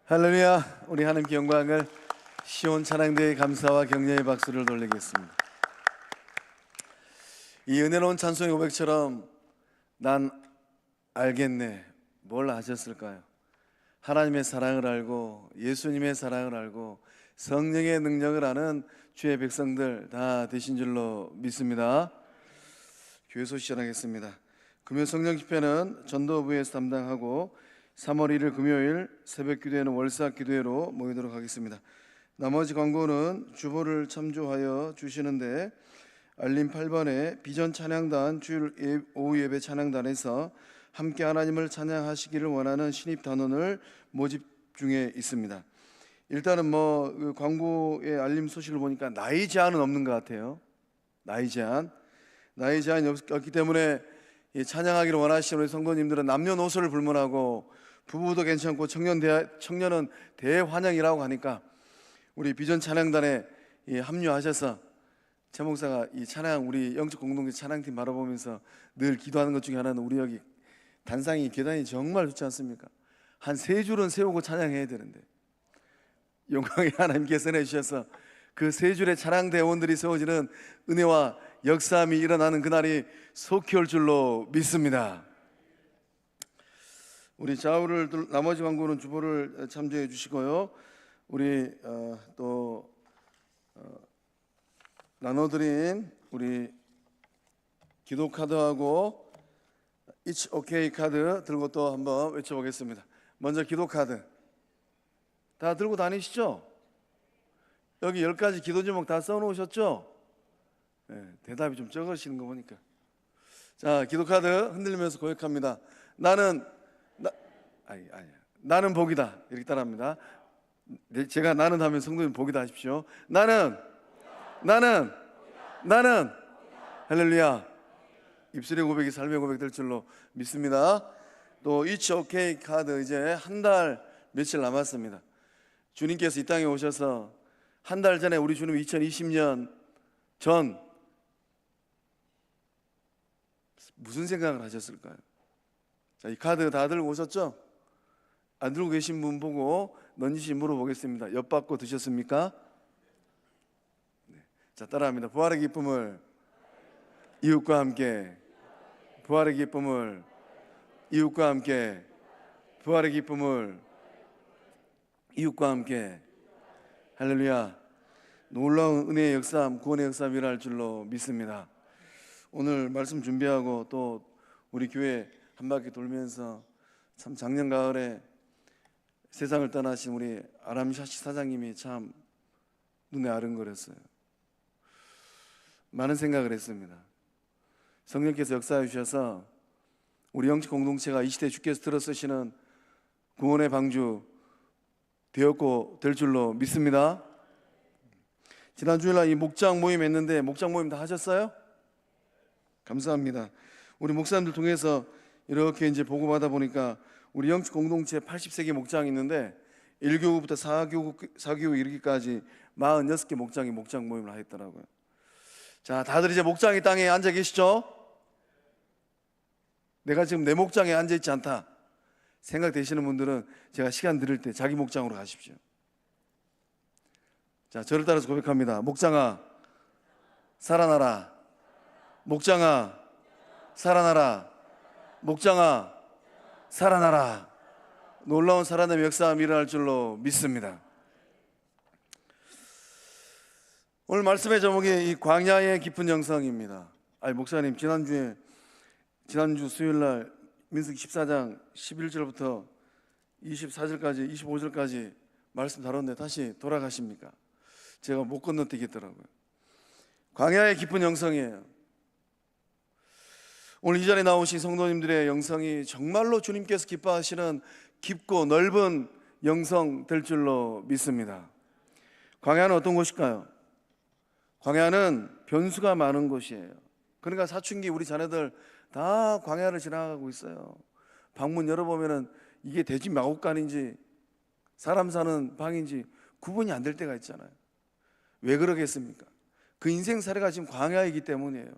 할렐루야. 우리 하나님께 영광을 시온 찬양대의 감사와 격려의 박수를 돌리겠습니다. 이 은혜로운 찬송의 고백처럼 난 알겠네. 뭘 아셨을까요? 하나님의 사랑을 알고 예수님의 사랑을 알고 성령의 능력을 아는 주의 백성들 다 되신 줄로 믿습니다. 교회 소식 전하겠습니다. 금요 성령 집회는 전도부에서 담당하고 3월 1일 금요일 새벽 기도회는 월사 기도회로 모이도록 하겠습니다. 나머지 광고는 주보를 참조하여 주시는데 알림 8번에 비전 찬양단 주일 오후 예배 찬양단에서 함께 하나님을 찬양하시기를 원하는 신입 단원을 모집 중에 있습니다. 일단은 그 광고의 알림 소식을 보니까 나이 제한은 없는 것 같아요. 나이 제한이 없기 때문에 찬양하기를 원하시는 우리 성도님들은 남녀노소를 불문하고 부부도 괜찮고 청년은 대환영이라고 하니까 우리 비전 찬양단에 합류하셔서 최 목사가 이 찬양 우리 영적 공동체 찬양팀 바라보면서 늘 기도하는 것 중에 하나는 우리 여기 단상이 계단이 정말 좋지 않습니까? 한 3줄은 세우고 찬양해야 되는데 영광의 하나님께서 내주셔서 그 3줄의 찬양 대원들이 세워지는 은혜와 역사함이 일어나는 그날이 속히 올 줄로 믿습니다. 우리 좌우를 나머지 광고는 주보를 참조해 주시고요. 우리 또 나눠드린 우리 기도 카드하고 It's OK 카드 들고 또 한번 외쳐보겠습니다. 먼저 기도 카드 다 들고 다니시죠? 여기 10가지 기도 제목 다 써놓으셨죠? 네, 대답이 좀 적으시는 거 보니까. 자, 기도 카드 흔들면서 고백합니다. 나는 복이다. 이렇게 따라합니다. 제가 나는 하면 성도님 복이다 하십시오. 나는 할렐루야. 입술의 고백이 삶의 고백 될 줄로 믿습니다. 또 It's OK 카드 이제 한 달 며칠 남았습니다. 주님께서 이 땅에 오셔서 한 달 전에 우리 주님 2020년 전 무슨 생각을 하셨을까요? 자, 이 카드 다 들고 오셨죠? 안 들고 계신 분 보고 넌지시 물어보겠습니다. 엿받고 드셨습니까? 네. 자, 따라합니다. 부활의 기쁨을 이웃과 함께, 부활의 기쁨을 이웃과 함께, 부활의 기쁨을 이웃과 함께. 할렐루야. 놀라운 은혜의 역사함, 구원의 역사함 일어날 줄로 믿습니다. 오늘 말씀 준비하고 또 우리 교회 한 바퀴 돌면서 참 작년 가을에 세상을 떠나신 우리 아람샤시 사장님이 참 눈에 아른거렸어요. 많은 생각을 했습니다. 성령께서 역사해 주셔서 우리 영적 공동체가 이 시대 주께서 들어 쓰시는 구원의 방주 되었고 될 줄로 믿습니다. 지난 주일날 이 목장 모임 했는데 목장 모임 다 하셨어요? 감사합니다. 우리 목사님들 통해서 이렇게 이제 보고받아 보니까 우리 영적 공동체 80세기 목장이 있는데 1교구부터 4교구 이르기까지 46개 목장이 목장 모임을 하였더라고요. 자, 다들 이제 목장의 땅에 앉아 계시죠? 내가 지금 내 목장에 앉아 있지 않다 생각되시는 분들은 제가 시간 드릴 때 자기 목장으로 가십시오. 자, 저를 따라서 고백합니다. 목장아 살아나라. 목장아 살아나라. 목장아 살아나라. 놀라운 살아남의 역사함이 일어날 줄로 믿습니다. 오늘 말씀의 제목이 이 광야의 깊은 영성입니다. 목사님 지난주 수요일날 민수기 14장 11절부터 24절까지 25절까지 말씀 다뤘는데 다시 돌아가십니까? 제가 못 건너뛰겠더라고요. 광야의 깊은 영성이에요. 오늘 이 자리에 나오신 성도님들의 영성이 정말로 주님께서 기뻐하시는 깊고 넓은 영성 될 줄로 믿습니다. 광야는 어떤 곳일까요? 광야는 변수가 많은 곳이에요. 그러니까 사춘기 우리 자녀들 다 광야를 지나가고 있어요. 방문 열어보면은 이게 돼지 마곡간인지 사람 사는 방인지 구분이 안 될 때가 있잖아요. 왜 그러겠습니까? 그 인생 사례가 지금 광야이기 때문이에요.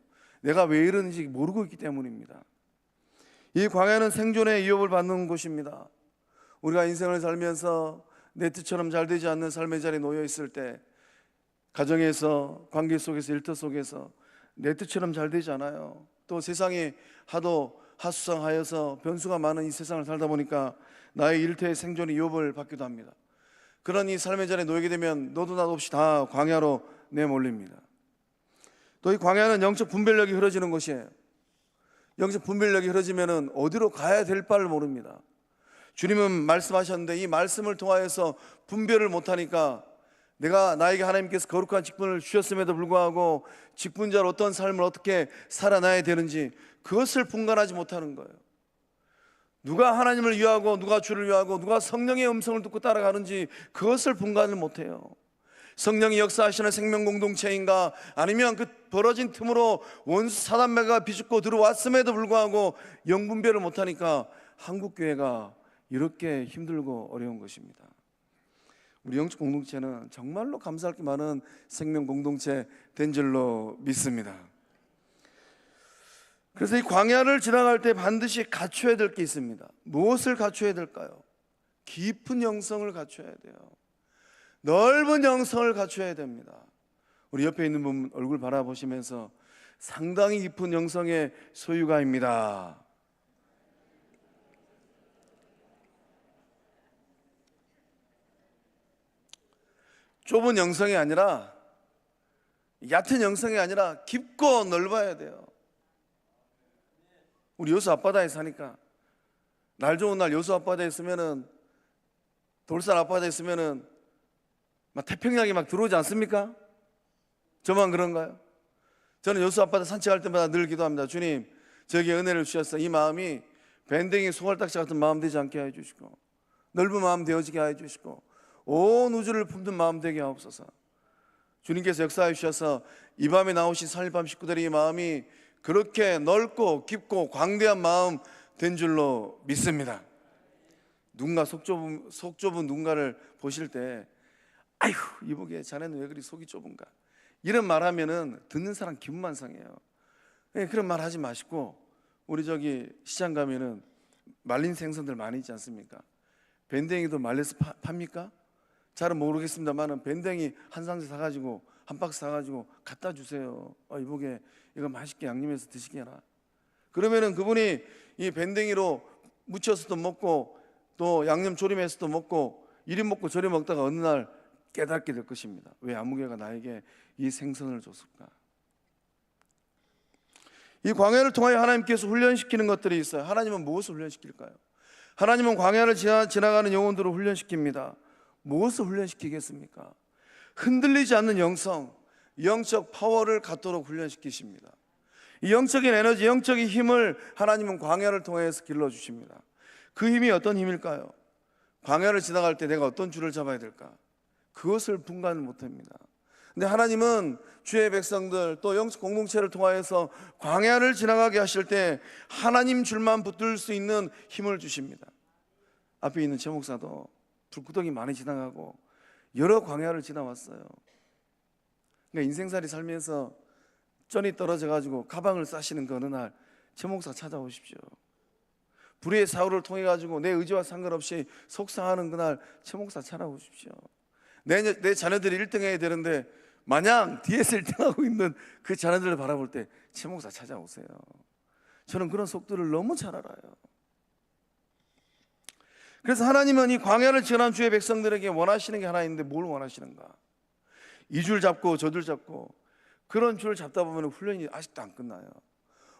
내가 왜 이러는지 모르고 있기 때문입니다. 이 광야는 생존의 위협을 받는 곳입니다. 우리가 인생을 살면서 내 뜻처럼 잘 되지 않는 삶의 자리에 놓여 있을 때, 가정에서, 관계 속에서, 일터 속에서 내 뜻처럼 잘 되지 않아요. 또 세상이 하도 하수상하여서 변수가 많은 이 세상을 살다 보니까 나의 일터의 생존이 위협을 받기도 합니다. 그런 이 삶의 자리에 놓이게 되면 너도 나도 없이 다 광야로 내몰립니다. 또 이 광야는 영적 분별력이 흐려지는 곳이에요. 영적 분별력이 흐려지면 어디로 가야 될 바를 모릅니다. 주님은 말씀하셨는데 이 말씀을 통하여서 분별을 못하니까 나에게 하나님께서 거룩한 직분을 주셨음에도 불구하고 직분자로 어떤 삶을 어떻게 살아나야 되는지 그것을 분간하지 못하는 거예요. 누가 하나님을 위하고 누가 주를 위하고 누가 성령의 음성을 듣고 따라가는지 그것을 분간을 못해요. 성령이 역사하시는 생명 공동체인가, 아니면 그 벌어진 틈으로 원수 사단매가 비집고 들어왔음에도 불구하고 영분별을 못하니까 한국교회가 이렇게 힘들고 어려운 것입니다. 우리 영적 공동체는 정말로 감사할 게 많은 생명 공동체 된 줄로 믿습니다. 그래서 이 광야를 지나갈 때 반드시 갖춰야 될 게 있습니다. 무엇을 갖춰야 될까요? 깊은 영성을 갖춰야 돼요. 넓은 영성을 갖춰야 됩니다. 우리 옆에 있는 분 얼굴 바라보시면서 상당히 깊은 영성의 소유가입니다. 좁은 영성이 아니라, 얕은 영성이 아니라 깊고 넓어야 돼요. 우리 여수 앞바다에 사니까 날 좋은 날 여수 앞바다에 있으면은, 돌산 앞바다에 있으면은 막 태평양이 막 들어오지 않습니까? 저만 그런가요? 저는 여수 앞바다 산책할 때마다 늘 기도합니다. 주님, 저에게 은혜를 주셔서 이 마음이 밴댕이 소갈딱지 같은 마음 되지 않게 해주시고, 넓은 마음 되어지게 해주시고, 온 우주를 품는 마음 되게 하옵소서. 주님께서 역사해 주셔서 이 밤에 나오신 살밤 식구들의 이 마음이 그렇게 넓고 깊고 광대한 마음 된 줄로 믿습니다. 누군가 속 좁은 누군가를 보실 때, 아휴 이보게 자네는 왜 그리 속이 좁은가, 이런 말하면은 듣는 사람 기분만 상해요. 그런 말 하지 마시고, 우리 저기 시장 가면은 말린 생선들 많이 있지 않습니까? 밴댕이도 말려서 팝니까? 잘은 모르겠습니다만은 밴댕이 한 상자 사가지고, 한 박스 사가지고 갖다 주세요. 이보게 이거 맛있게 양념해서 드시게 해라. 그러면은 그분이 이 밴댕이로 무쳐서도 먹고 또 양념 조림해서도 먹고 이리 먹고 저리 먹다가 어느 날 깨닫게 될 것입니다. 왜 아무개가 나에게 이 생선을 줬을까? 이 광야를 통하여 하나님께서 훈련시키는 것들이 있어요. 하나님은 무엇을 훈련시킬까요? 하나님은 광야를 지나가는 영혼들을 훈련시킵니다. 무엇을 훈련시키겠습니까? 흔들리지 않는 영성, 영적 파워를 갖도록 훈련시키십니다. 이 영적인 에너지, 영적인 힘을 하나님은 광야를 통해서 길러주십니다. 그 힘이 어떤 힘일까요? 광야를 지나갈 때 내가 어떤 줄을 잡아야 될까? 그것을 분간을 못합니다. 근데 하나님은 주의 백성들 또 영적 공동체를 통하여서 광야를 지나가게 하실 때 하나님 줄만 붙들 수 있는 힘을 주십니다. 앞에 있는 최 목사도 불구덩이 많이 지나가고 여러 광야를 지나왔어요. 그러니까 인생살이 살면서 쩐이 떨어져 가지고 가방을 싸시는 그 어느 날 최 목사 찾아오십시오. 불의의 사고를 통해 가지고 내 의지와 상관없이 속상하는 그날 최 목사 찾아오십시오. 내 자녀들이 1등 해야 되는데 마냥 뒤에서 1등하고 있는 그 자녀들을 바라볼 때 최 목사 찾아오세요. 저는 그런 속도를 너무 잘 알아요. 그래서 하나님은 이 광야를 지나는 주의 백성들에게 원하시는 게 하나 있는데 뭘 원하시는가? 이 줄 잡고 저 줄 잡고 그런 줄을 잡다 보면 훈련이 아직도 안 끝나요.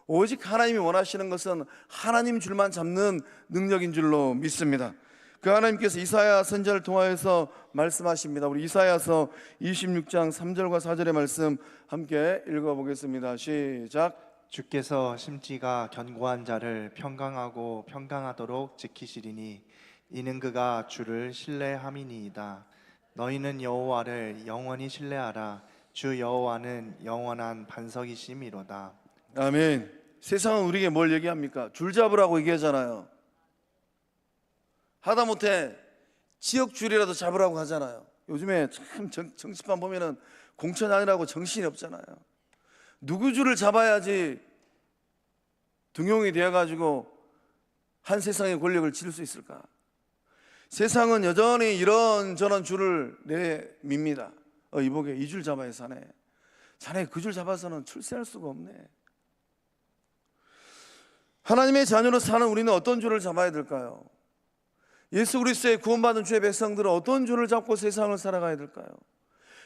오직 하나님이 원하시는 것은 하나님 줄만 잡는 능력인 줄로 믿습니다. 그 하나님께서 이사야 선지자를 통하여서 말씀하십니다. 우리 이사야서 26장 3절과 4절의 말씀 함께 읽어보겠습니다. 시작. 주께서 심지가 견고한 자를 평강하고 평강하도록 지키시리니 이는 그가 주를 신뢰함이니이다. 너희는 여호와를 영원히 신뢰하라. 주 여호와는 영원한 반석이심이로다. 아멘. 세상은 우리에게 뭘 얘기합니까? 줄 잡으라고 얘기하잖아요. 하다못해 지역 줄이라도 잡으라고 하잖아요. 요즘에 참 정치판 보면은 공천 아니라고 정신이 없잖아요. 누구 줄을 잡아야지 등용이 되어가지고 한 세상의 권력을 질 수 있을까? 세상은 여전히 이런저런 줄을 내밉니다. 이보게 이 줄 잡아야 사네. 자네 그 줄 잡아서는 출세할 수가 없네. 하나님의 자녀로 사는 우리는 어떤 줄을 잡아야 될까요? 예수 그리스도의 구원받은 주의 백성들은 어떤 줄을 잡고 세상을 살아가야 될까요?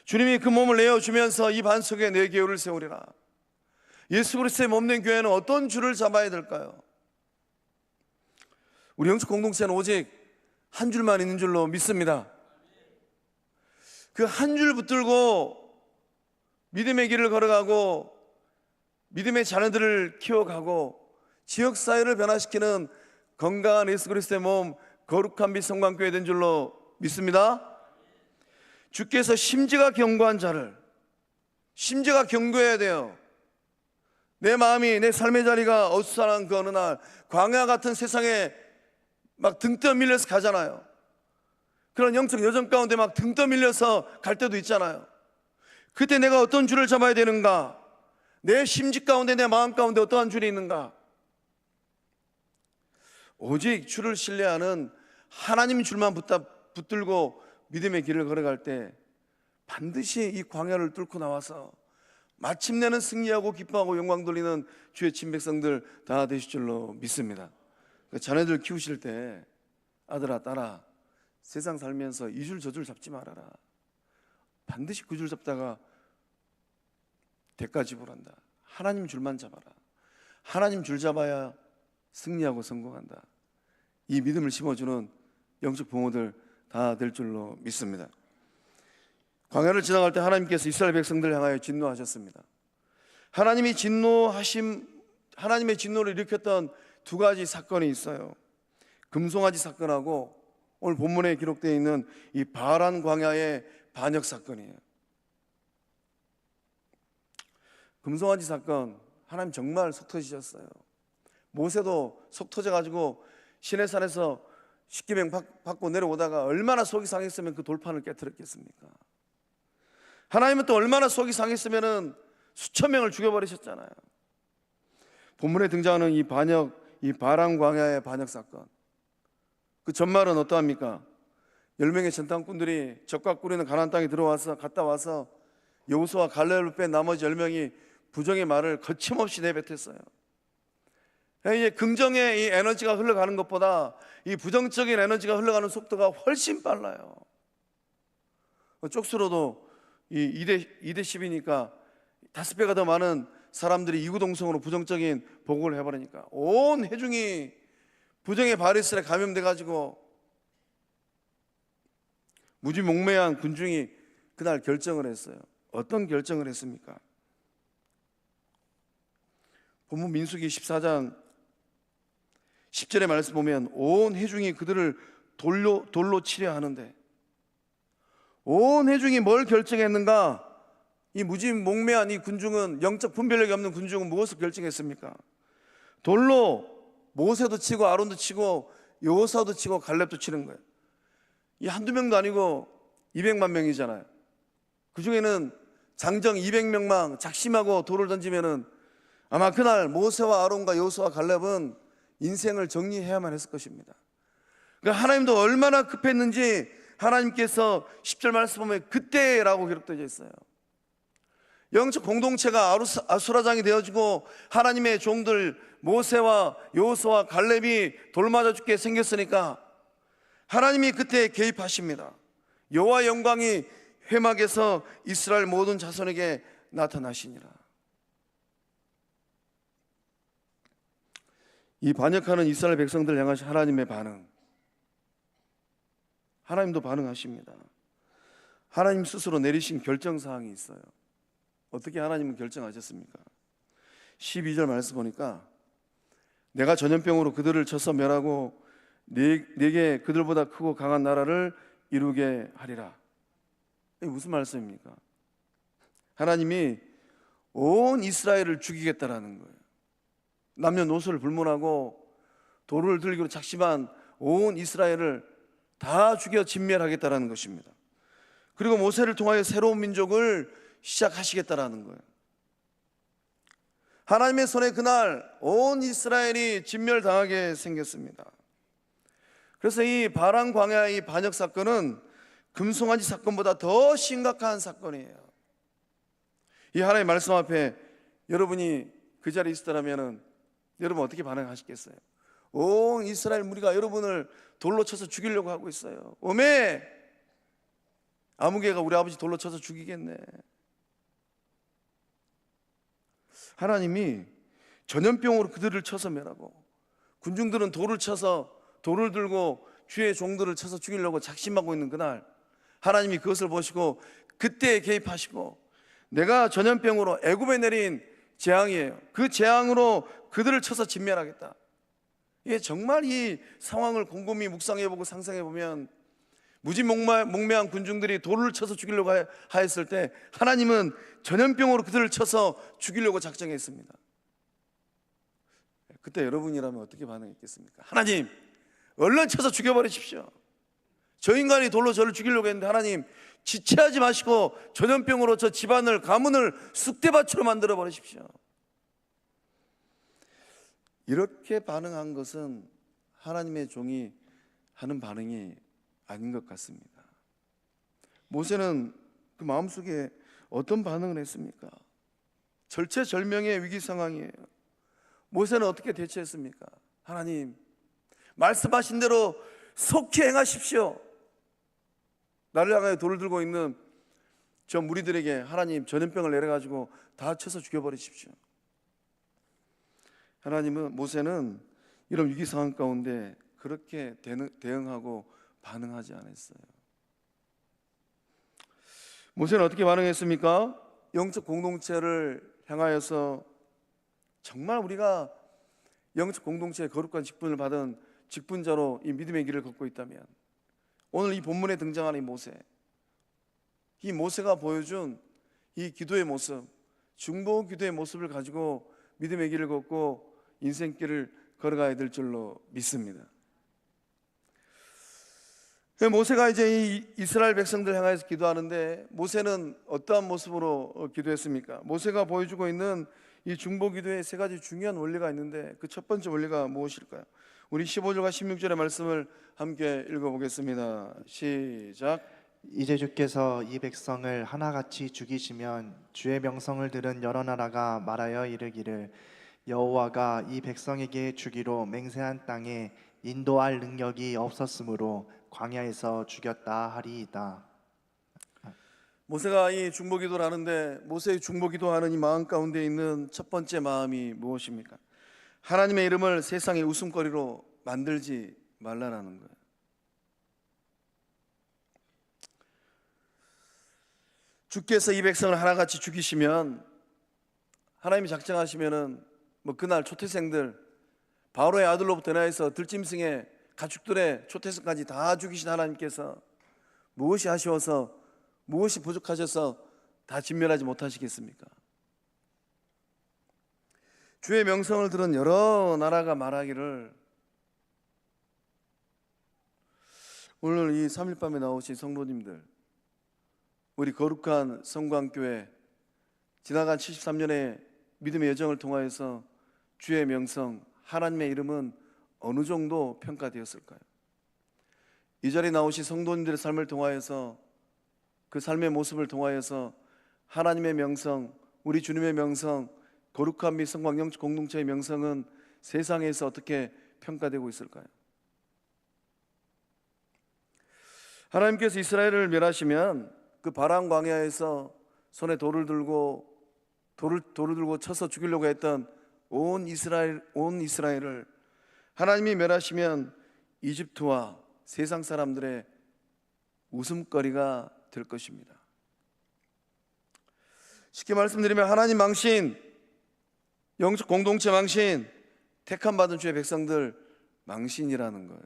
주님이 그 몸을 내어주면서 이 반 속에 내 교회를 세우리라. 예수 그리스도의 몸된 교회는 어떤 줄을 잡아야 될까요? 우리 영적 공동체는 오직 한 줄만 있는 줄로 믿습니다. 그 한 줄 붙들고 믿음의 길을 걸어가고 믿음의 자녀들을 키워가고 지역사회를 변화시키는 건강한 예수 그리스도의 몸, 거룩한 빛 성만교회 된 줄로 믿습니다. 주께서 심지가 견고한 자를, 심지가 견고해야 돼요. 내 마음이, 내 삶의 자리가 어수선한 그 어느 날 광야 같은 세상에 막 등 떠밀려서 가잖아요. 그런 영적 여정 가운데 막 등 떠밀려서 갈 때도 있잖아요. 그때 내가 어떤 줄을 잡아야 되는가? 내 심지 가운데, 내 마음 가운데 어떠한 줄이 있는가? 오직 주를 신뢰하는 하나님 줄만 붙들고 믿음의 길을 걸어갈 때 반드시 이 광야를 뚫고 나와서 마침내는 승리하고 기뻐하고 영광 돌리는 주의 친백성들 다 되실 줄로 믿습니다. 자녀들 키우실 때 아들아 딸아, 세상 살면서 이 줄 저 줄 잡지 말아라. 반드시 그 줄 잡다가 대가 지불한다. 하나님 줄만 잡아라. 하나님 줄 잡아야 승리하고 성공한다. 이 믿음을 심어주는 영적 부모들 다 될 줄로 믿습니다. 광야를 지나갈 때 하나님께서 이스라엘 백성들을 향하여 진노하셨습니다. 하나님의 진노를 일으켰던 두 가지 사건이 있어요. 금송아지 사건하고 오늘 본문에 기록되어 있는 이 바란 광야의 반역 사건이에요. 금송아지 사건, 하나님 정말 속 터지셨어요. 모세도 속 터져가지고 시내산에서 십계명 받고 내려오다가 얼마나 속이 상했으면 그 돌판을 깨트렸겠습니까? 하나님은 또 얼마나 속이 상했으면 수천 명을 죽여버리셨잖아요. 본문에 등장하는 이 바란 광야의 반역 사건, 그 전말은 어떠합니까? 10명의 전당꾼들이 적과 꾸리는 가나안 땅에 갔다 와서 여호수아와 갈렙을 뺀 나머지 10명이 부정의 말을 거침없이 내뱉었어요. 이제 긍정의 이 에너지가 흘러가는 것보다 이 부정적인 에너지가 흘러가는 속도가 훨씬 빨라요. 쪽수로도 이 2대 10이니까 5배가 더 많은 사람들이 이구동성으로 부정적인 보고를 해버리니까 온 회중이 부정의 바이러스에 감염돼가지고 무지몽매한 군중이 그날 결정을 했어요. 어떤 결정을 했습니까? 본문 민수기 14장 10절의 말씀 보면 온 회중이 그들을 돌로 치려 하는데, 온 회중이 뭘 결정했는가? 이 무지몽매한 이 군중은, 영적 분별력이 없는 군중은 무엇을 결정했습니까? 돌로 모세도 치고 아론도 치고 여호수아도 치고 갈렙도 치는 거예요. 이 한두 명도 아니고 200만 명이잖아요. 그 중에는 장정 200명만 작심하고 돌을 던지면은 아마 그날 모세와 아론과 여호수아와 갈렙은 인생을 정리해야만 했을 것입니다. 그러니까 하나님도 얼마나 급했는지 하나님께서 10절 말씀 보면 그때라고 기록되어 있어요. 영적 공동체가 아수라장이 되어지고 하나님의 종들 모세와 여호수아와 갈렙이 돌맞아 죽게 생겼으니까 하나님이 그때 개입하십니다. 여호와의 영광이 회막에서 이스라엘 모든 자손에게 나타나시니라. 이 반역하는 이스라엘 백성들 향하신 하나님의 반응, 하나님도 반응하십니다. 하나님 스스로 내리신 결정사항이 있어요. 어떻게 하나님은 결정하셨습니까? 12절 말씀 보니까 내가 전염병으로 그들을 쳐서 멸하고 내게 그들보다 크고 강한 나라를 이루게 하리라. 이게 무슨 말씀입니까? 하나님이 온 이스라엘을 죽이겠다라는 거예요. 남녀노소를 불문하고 돌을 들기로 작심한 온 이스라엘을 다 죽여 진멸하겠다라는 것입니다. 그리고 모세를 통하여 새로운 민족을 시작하시겠다라는 거예요. 하나님의 손에 그날 온 이스라엘이 진멸당하게 생겼습니다. 그래서 이 바람 광야의 이 반역 사건은 금송아지 사건보다 더 심각한 사건이에요. 이 하나님의 말씀 앞에 여러분이 그 자리에 있었다면 여러분 어떻게 반응하시겠어요? 온 이스라엘 무리가 여러분을 돌로 쳐서 죽이려고 하고 있어요. 오메, 아무개가 우리 아버지 돌로 쳐서 죽이겠네. 하나님이 전염병으로 그들을 쳐서 멸하고, 군중들은 돌을 쳐서, 돌을 들고 주의 종들을 쳐서 죽이려고 작심하고 있는 그날, 하나님이 그것을 보시고 그때 개입하시고, 내가 전염병으로 애굽에 내린 재앙이에요. 그 재앙으로 그들을 쳐서 진멸하겠다. 이게 정말 이 상황을 곰곰이 묵상해보고 상상해보면, 무지몽매한 군중들이 돌을 쳐서 죽이려고 하였을 때 하나님은 전염병으로 그들을 쳐서 죽이려고 작정했습니다. 그때 여러분이라면 어떻게 반응했겠습니까? 하나님, 얼른 쳐서 죽여버리십시오. 저 인간이 돌로 저를 죽이려고 했는데 하나님, 지체하지 마시고 전염병으로 저 집안을, 가문을 쑥대밭으로 만들어 버리십시오. 이렇게 반응한 것은 하나님의 종이 하는 반응이 아닌 것 같습니다. 모세는 그 마음속에 어떤 반응을 했습니까? 절체절명의 위기 상황이에요. 모세는 어떻게 대처했습니까? 하나님, 말씀하신 대로 속히 행하십시오. 나를 향하여 돌을 들고 있는 저 무리들에게 하나님 전염병을 내려가지고 다 쳐서 죽여버리십시오. 하나님은, 모세는 이런 위기 상황 가운데 그렇게 대응하고 반응하지 않았어요. 모세는 어떻게 반응했습니까? 영적 공동체를 향하여서 정말 우리가 영적 공동체의 거룩한 직분을 받은 직분자로 이 믿음의 길을 걷고 있다면, 오늘 이 본문에 등장하는 이 모세가 보여준 이 기도의 모습, 중보 기도의 모습을 가지고 믿음의 길을 걷고 인생길을 걸어가야 될 줄로 믿습니다. 모세가 이제 이 이스라엘 백성들 향해서 기도하는데, 모세는 어떠한 모습으로 기도했습니까? 모세가 보여주고 있는 이 중보 기도에 세 가지 중요한 원리가 있는데, 그 첫 번째 원리가 무엇일까요? 우리 15절과 16절의 말씀을 함께 읽어보겠습니다. 시작. 이제 주께서 이 백성을 하나같이 죽이시면 주의 명성을 들은 여러 나라가 말하여 이르기를, 여호와가 이 백성에게 주기로 맹세한 땅에 인도할 능력이 없었으므로 광야에서 죽였다 하리이다. 모세가 이 중보 기도를 하는데, 모세의 중보 기도하는 이 마음 가운데 있는 첫 번째 마음이 무엇입니까? 하나님의 이름을 세상의 웃음거리로 만들지 말라라는 거예요. 주께서 이 백성을 하나같이 죽이시면, 하나님이 작정하시면은 그날 초태생들, 바로의 아들로부터 나해서 들짐승의 가축들의 초태생까지 다 죽이신 하나님께서 무엇이 아쉬워서, 무엇이 부족하셔서 다 진멸하지 못하시겠습니까? 주의 명성을 들은 여러 나라가 말하기를, 오늘 이 3일 밤에 나오신 성도님들, 우리 거룩한 성광교회 지나간 73년의 믿음의 여정을 통하여서 주의 명성, 하나님의 이름은 어느 정도 평가되었을까요? 이 자리에 나오신 성도님들의 삶을 통하여서, 그 삶의 모습을 통하여서 하나님의 명성, 우리 주님의 명성, 거룩한 및 성광 영적 공동체의 명성은 세상에서 어떻게 평가되고 있을까요? 하나님께서 이스라엘을 멸하시면 그 바람 광야에서 손에 돌을 들고 쳐서 죽이려고 했던 온 이스라엘을 하나님이 멸하시면 이집트와 세상 사람들의 웃음거리가 될 것입니다. 쉽게 말씀드리면 하나님 망신, 영적 공동체 망신, 택함 받은 주의 백성들 망신이라는 거예요.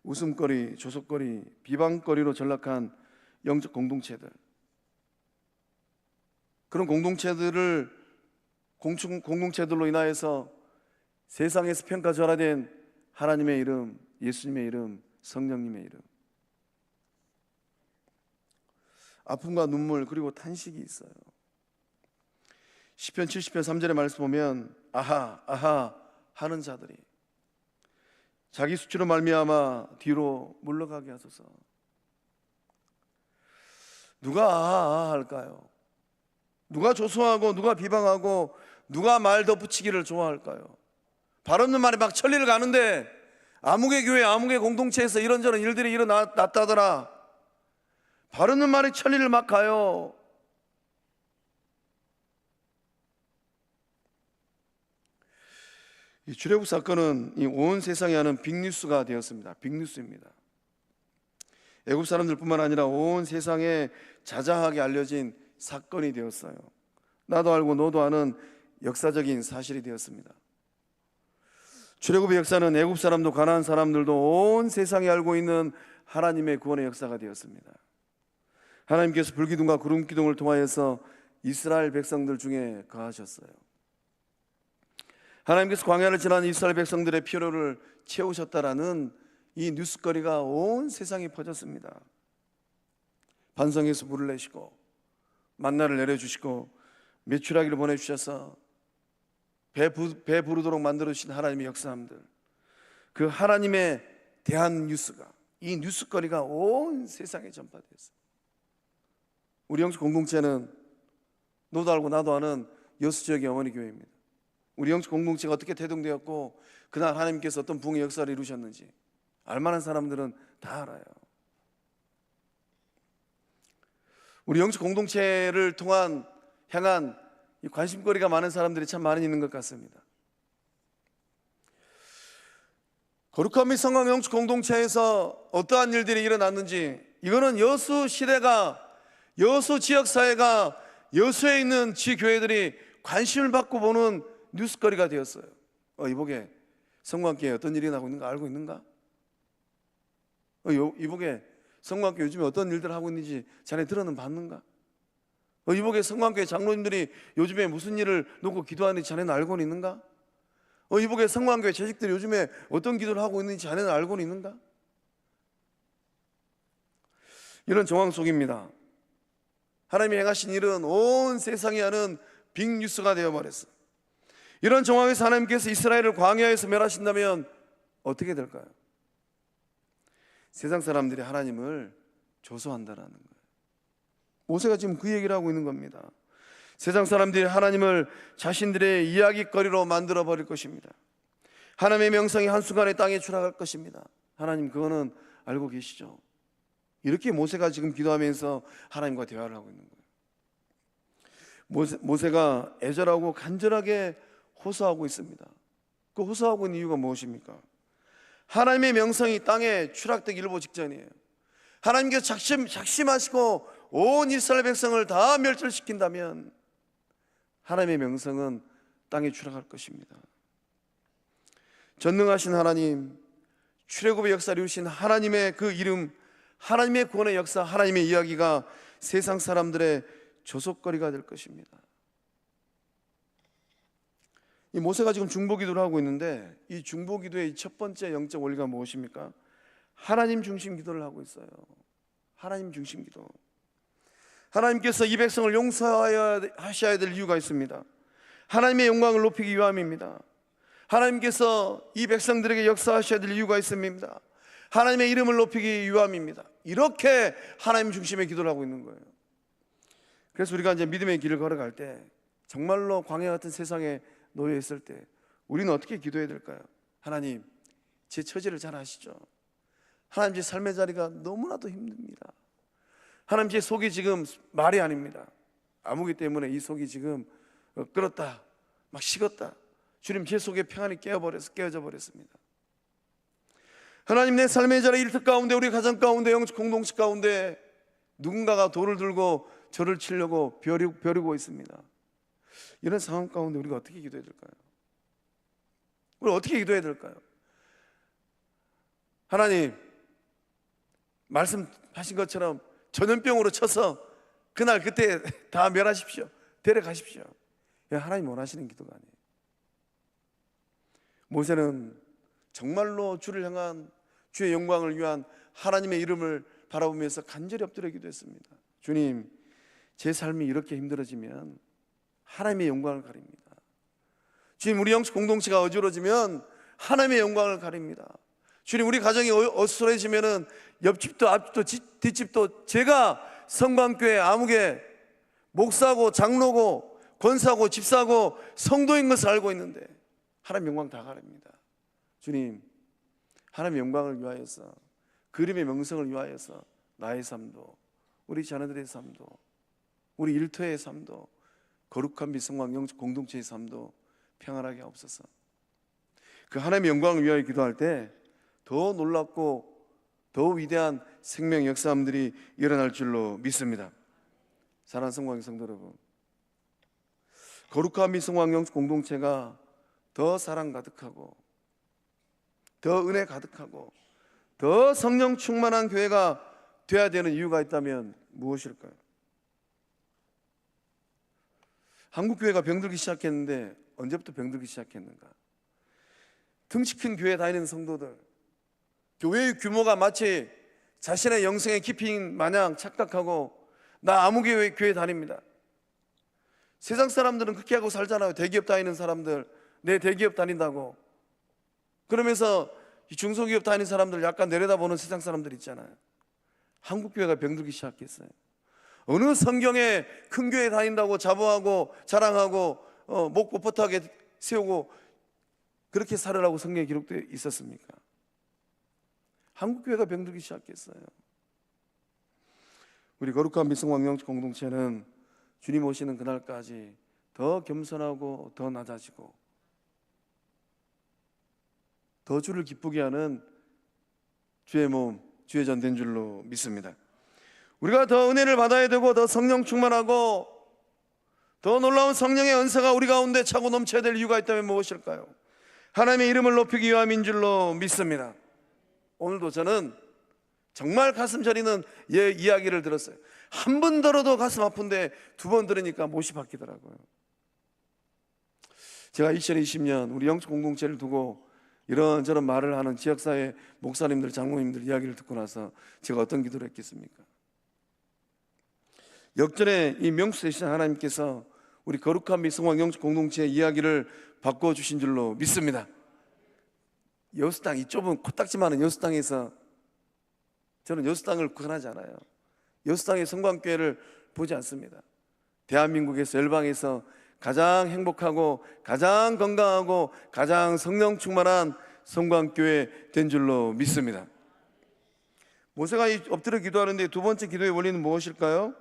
웃음거리, 조속거리, 비방거리로 전락한 영적 공동체들, 그런 공동체들로 인하여서 세상에서 평가절하된 하나님의 이름, 예수님의 이름, 성령님의 이름, 아픔과 눈물 그리고 탄식이 있어요. 시편 70편 3절의 말씀 보면 아하 아하 하는 자들이, 자기 수치로 말미암아 뒤로 물러가게 하소서. 누가 할까요? 누가 조소하고 누가 비방하고 누가 말 덧붙이기를 좋아할까요? 발 없는 말이 막 천리를 가는데 아무개 교회 아무개 공동체에서 이런저런 일들이 일어났다더라. 발 없는 말이 천리를 막 가요. 이 출애굽 사건은 이 온 세상에 하는 빅뉴스가 되었습니다. 빅뉴스입니다. 애굽 사람들뿐만 아니라 온 세상에 자자하게 알려진 사건이 되었어요. 나도 알고 너도 아는 역사적인 사실이 되었습니다. 출애굽의 역사는 애굽 사람도 가나안 사람들도 온 세상이 알고 있는 하나님의 구원의 역사가 되었습니다. 하나님께서 불기둥과 구름기둥을 통하여서 이스라엘 백성들 중에 거하셨어요. 하나님께서 광야를 지난 이스라엘 백성들의 필요를 채우셨다라는 이 뉴스거리가 온 세상에 퍼졌습니다. 반성에서 불을 내시고 만나를 내려주시고 메추라기를 보내주셔서 배 부르도록 만들어주신 하나님의 역사함들, 그 하나님에 대한 뉴스가, 이 뉴스거리가 온 세상에 전파되었어요. 우리 영적 공동체는 너도 알고 나도 아는 여수 지역의 어머니 교회입니다. 우리 영적 공동체가 어떻게 태동되었고 그날 하나님께서 어떤 부흥의 역사를 이루셨는지 알만한 사람들은 다 알아요. 우리 영적 공동체를 향한 이 관심거리가 많은 사람들이 참 많이 있는 것 같습니다. 거룩한 및 성강 영적 공동체에서 어떠한 일들이 일어났는지, 이거는 여수 시대가, 여수 지역사회가, 여수에 있는 지교회들이 관심을 받고 보는 뉴스거리가 되었어요. 이복에 성광교회 어떤 일이 나고 있는가 알고 있는가? 이복에 성광교회 요즘에 어떤 일들을 하고 있는지 자네 들어는 봤는가? 이복에 성광교회 장로님들이 요즘에 무슨 일을 놓고 기도하는지 자네는 알고는 있는가? 이복에 성광교회 재직들이 요즘에 어떤 기도를 하고 있는지 자네는 알고는 있는가? 이런 정황 속입니다. 하나님이 행하신 일은 온 세상이 아는 빅뉴스가 되어버렸어요. 이런 정황에서 하나님께서 이스라엘을 광야에서 멸하신다면 어떻게 될까요? 세상 사람들이 하나님을 조소한다라는 거예요. 모세가 지금 그 얘기를 하고 있는 겁니다. 세상 사람들이 하나님을 자신들의 이야기거리로 만들어 버릴 것입니다. 하나님의 명성이 한순간에 땅에 추락할 것입니다. 하나님 그거는 알고 계시죠? 이렇게 모세가 지금 기도하면서 하나님과 대화를 하고 있는 거예요. 모세가 애절하고 간절하게 호소하고 있습니다. 그 호소하고 있는 이유가 무엇입니까? 하나님의 명성이 땅에 추락되기 일보 직전이에요. 하나님께서 작심하시고 온 이스라엘 백성을 다 멸절시킨다면 하나님의 명성은 땅에 추락할 것입니다. 전능하신 하나님, 출애굽의 역사를 이루신 하나님의 그 이름, 하나님의 구원의 역사, 하나님의 이야기가 세상 사람들의 조속거리가 될 것입니다. 이 모세가 지금 중보기도를 하고 있는데, 이 중보기도의 첫 번째 영적 원리가 무엇입니까? 하나님 중심 기도를 하고 있어요. 하나님 중심 기도. 하나님께서 이 백성을 용서하셔야 될 이유가 있습니다. 하나님의 영광을 높이기 위함입니다. 하나님께서 이 백성들에게 역사하셔야 될 이유가 있습니다. 하나님의 이름을 높이기 위함입니다. 이렇게 하나님 중심의 기도를 하고 있는 거예요. 그래서 우리가 이제 믿음의 길을 걸어갈 때, 정말로 광야 같은 세상에 놓여 있을 때 우리는 어떻게 기도해야 될까요? 하나님, 제 처지를 잘 아시죠? 하나님, 제 삶의 자리가 너무나도 힘듭니다. 하나님, 제 속이 지금 말이 아닙니다. 아무기 때문에 이 속이 지금 끓었다, 막 식었다. 주님, 제 속에 평안이 깨어져 버렸습니다. 하나님, 내 삶의 자리 일터 가운데, 우리 가정 가운데, 영적 공동체 가운데 누군가가 돌을 들고 저를 치려고 벼르고 있습니다. 이런 상황 가운데 우리가 어떻게 기도해야 될까요? 우리 어떻게 기도해야 될까요? 하나님, 말씀하신 것처럼 전염병으로 쳐서 그날 그때 다 멸하십시오. 데려가십시오. 하나님 원하시는 기도가 아니에요. 모세는 정말로 주를 향한, 주의 영광을 위한 하나님의 이름을 바라보면서 간절히 엎드려 기도했습니다. 주님, 제 삶이 이렇게 힘들어지면 하나님의 영광을 가립니다. 주님, 우리 영적 공동체가 어지러지면 하나님의 영광을 가립니다. 주님, 우리 가정이 어수선해지면은 옆집도 앞집도 뒷집도 제가 성광교회 아무개 목사고 장로고 권사고 집사고 성도인 것을 알고 있는데 하나님 영광 다 가립니다. 주님, 하나님의 영광을 위하여서, 그림의 명성을 위하여서 나의 삶도, 우리 자녀들의 삶도, 우리 일터의 삶도, 거룩한 미성광 영적 공동체의 삶도 평안하게 하옵소서. 그 하나님의 영광을 위하여 기도할 때 더 놀랍고 더 위대한 생명 역사함들이 일어날 줄로 믿습니다. 사랑하는 성광 성도 여러분, 거룩한 미성광 영적 공동체가 더 사랑 가득하고 더 은혜 가득하고 더 성령 충만한 교회가 되어야 되는 이유가 있다면 무엇일까요? 한국 교회가 병들기 시작했는데 언제부터 병들기 시작했는가? 등치 큰 교회 다니는 성도들, 교회의 규모가 마치 자신의 영성의 깊이인 마냥 착각하고 나 아무 교회 다닙니다. 세상 사람들은 그렇게 하고 살잖아요. 대기업 다니는 사람들, 내 대기업 다닌다고 그러면서 이 중소기업 다니는 사람들 약간 내려다보는 세상 사람들 있잖아요. 한국 교회가 병들기 시작했어요. 어느 성경에 큰 교회 다닌다고 자부하고 자랑하고 목 뻣뻣하게 세우고 그렇게 살으라고 성경에 기록되어 있었습니까? 한국 교회가 병들기 시작했어요. 우리 거룩한 미성광 영적 공동체는 주님 오시는 그날까지 더 겸손하고 더 낮아지고 더 주를 기쁘게 하는 주의 몸, 주의 전 된 줄로 믿습니다. 우리가 더 은혜를 받아야 되고 더 성령 충만하고 더 놀라운 성령의 은사가 우리 가운데 차고 넘쳐야 될 이유가 있다면 무엇일까요? 하나님의 이름을 높이기 위함인 줄로 믿습니다. 오늘도 저는 정말 가슴 저리는 이야기를 들었어요. 한 번 들어도 가슴 아픈데 두 번 들으니까 못이 바뀌더라고요. 제가 2020년 우리 영적 공동체를 두고 이런저런 말을 하는 지역사회 목사님들, 장로님들 이야기를 듣고 나서 제가 어떤 기도를 했겠습니까? 역전의 이 명수 되신 하나님께서 우리 거룩한 미성광 영적 공동체의 이야기를 바꿔주신 줄로 믿습니다. 여수 땅, 이 좁은 코딱지 많은 여수 땅에서 저는 여수 땅을 구원하지 않아요. 여수 땅의 성광교회를 보지 않습니다. 대한민국에서 열방에서 가장 행복하고 가장 건강하고 가장 성령 충만한 성광교회 된 줄로 믿습니다. 모세가 엎드려 기도하는데 두 번째 기도의 원리는 무엇일까요?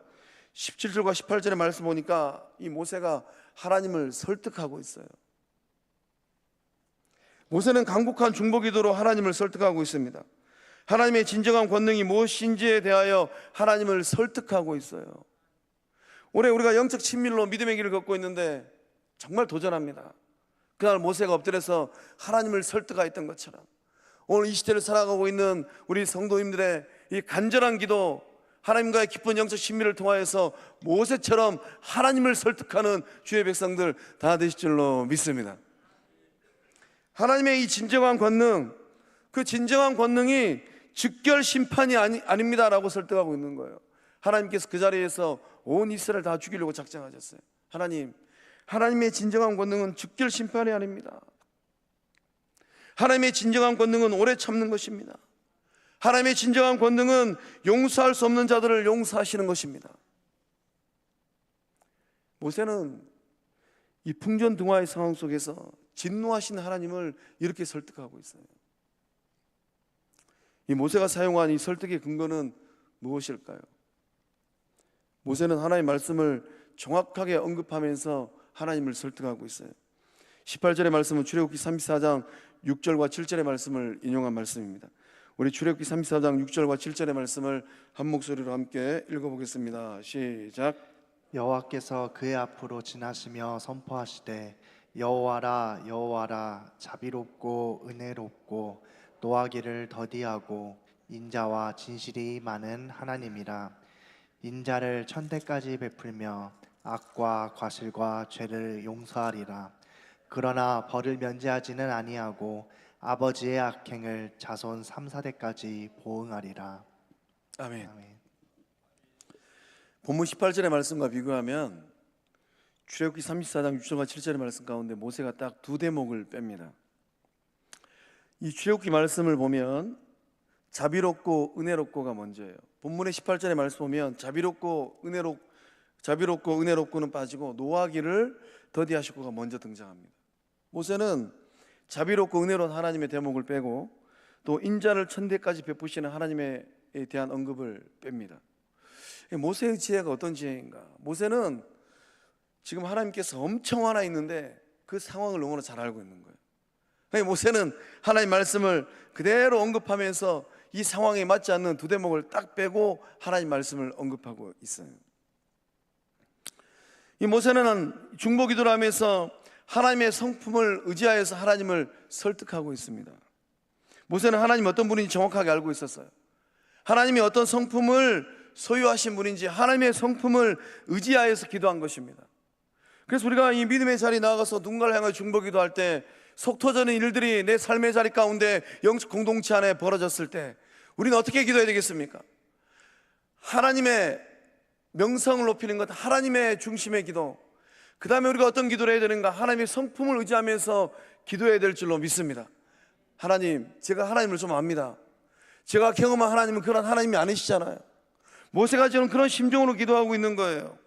17절과 18절의 말씀 보니까 이 모세가 하나님을 설득하고 있어요. 모세는 간곡한 중보 기도로 하나님을 설득하고 있습니다. 하나님의 진정한 권능이 무엇인지에 대하여 하나님을 설득하고 있어요. 올해 우리가 영적 친밀로 믿음의 길을 걷고 있는데 정말 도전합니다. 그날 모세가 엎드려서 하나님을 설득하였던 것처럼 오늘 이 시대를 살아가고 있는 우리 성도님들의 이 간절한 기도, 하나님과의 깊은 영적 친밀을 통하여서 모세처럼 하나님을 설득하는 주의 백성들 다 되실 줄로 믿습니다. 하나님의 이 진정한 권능, 그 진정한 권능이 즉결 심판이 아닙니다라고 설득하고 있는 거예요. 하나님께서 그 자리에서 온 이스라엘 다 죽이려고 작정하셨어요. 하나님의 진정한 권능은 즉결 심판이 아닙니다. 하나님의 진정한 권능은 오래 참는 것입니다. 하나님의 진정한 권능은 용서할 수 없는 자들을 용서하시는 것입니다. 모세는 이 풍전등화의 상황 속에서 진노하신 하나님을 이렇게 설득하고 있어요. 이 모세가 사용한 이 설득의 근거는 무엇일까요? 모세는 하나님의 말씀을 정확하게 언급하면서 하나님을 설득하고 있어요. 18절의 말씀은 출애굽기 34장 6절과 7절의 말씀을 인용한 말씀입니다. 우리 출애굽기 34장 6절과 7절의 말씀을 한 목소리로 함께 읽어보겠습니다. 시작. 여호와께서 그의 앞으로 지나시며 선포하시되 여호와라 여호와라 자비롭고 은혜롭고 노하기를 더디하고 인자와 진실이 많은 하나님이라. 인자를 천대까지 베풀며 악과 과실과 죄를 용서하리라. 그러나 벌을 면제하지는 아니하고 아버지의 악행을 자손 3, 4대까지 보응하리라. 아멘. 아멘. 본문 18절의 말씀과 비교하면 출애굽기 34장 6절과 7절의 말씀 가운데 모세가 딱 두 대목을 뺍니다. 이 출애굽기 말씀을 보면 자비롭고 은혜롭고가 먼저예요. 본문의 18절의 말씀 보면 자비롭고 은혜롭고는 빠지고 노하기를 더디하셨고가 먼저 등장합니다. 모세는 자비롭고 은혜로운 하나님의 대목을 빼고 또 인자를 천대까지 베푸시는 하나님에 대한 언급을 뺍니다. 모세의 지혜가 어떤 지혜인가? 모세는 지금 하나님께서 엄청 화나 있는데 그 상황을 너무나 잘 알고 있는 거예요. 모세는 하나님 말씀을 그대로 언급하면서 이 상황에 맞지 않는 두 대목을 딱 빼고 하나님 말씀을 언급하고 있어요. 이 모세는 중보기도를 하면서 하나님의 성품을 의지하여서 하나님을 설득하고 있습니다. 모세는 하나님이 어떤 분인지 정확하게 알고 있었어요. 하나님이 어떤 성품을 소유하신 분인지 하나님의 성품을 의지하여서 기도한 것입니다. 그래서 우리가 이 믿음의 자리에 나아가서 누군가를 향해 중보기도할 때 속 터지는 일들이 내 삶의 자리 가운데 영적 공동체 안에 벌어졌을 때 우리는 어떻게 기도해야 되겠습니까? 하나님의 명성을 높이는 것, 하나님의 중심의 기도. 그 다음에 우리가 어떤 기도를 해야 되는가? 하나님의 성품을 의지하면서 기도해야 될 줄로 믿습니다. 하나님, 제가 하나님을 좀 압니다. 제가 경험한 하나님은 그런 하나님이 아니시잖아요. 모세가 지금 그런 심정으로 기도하고 있는 거예요.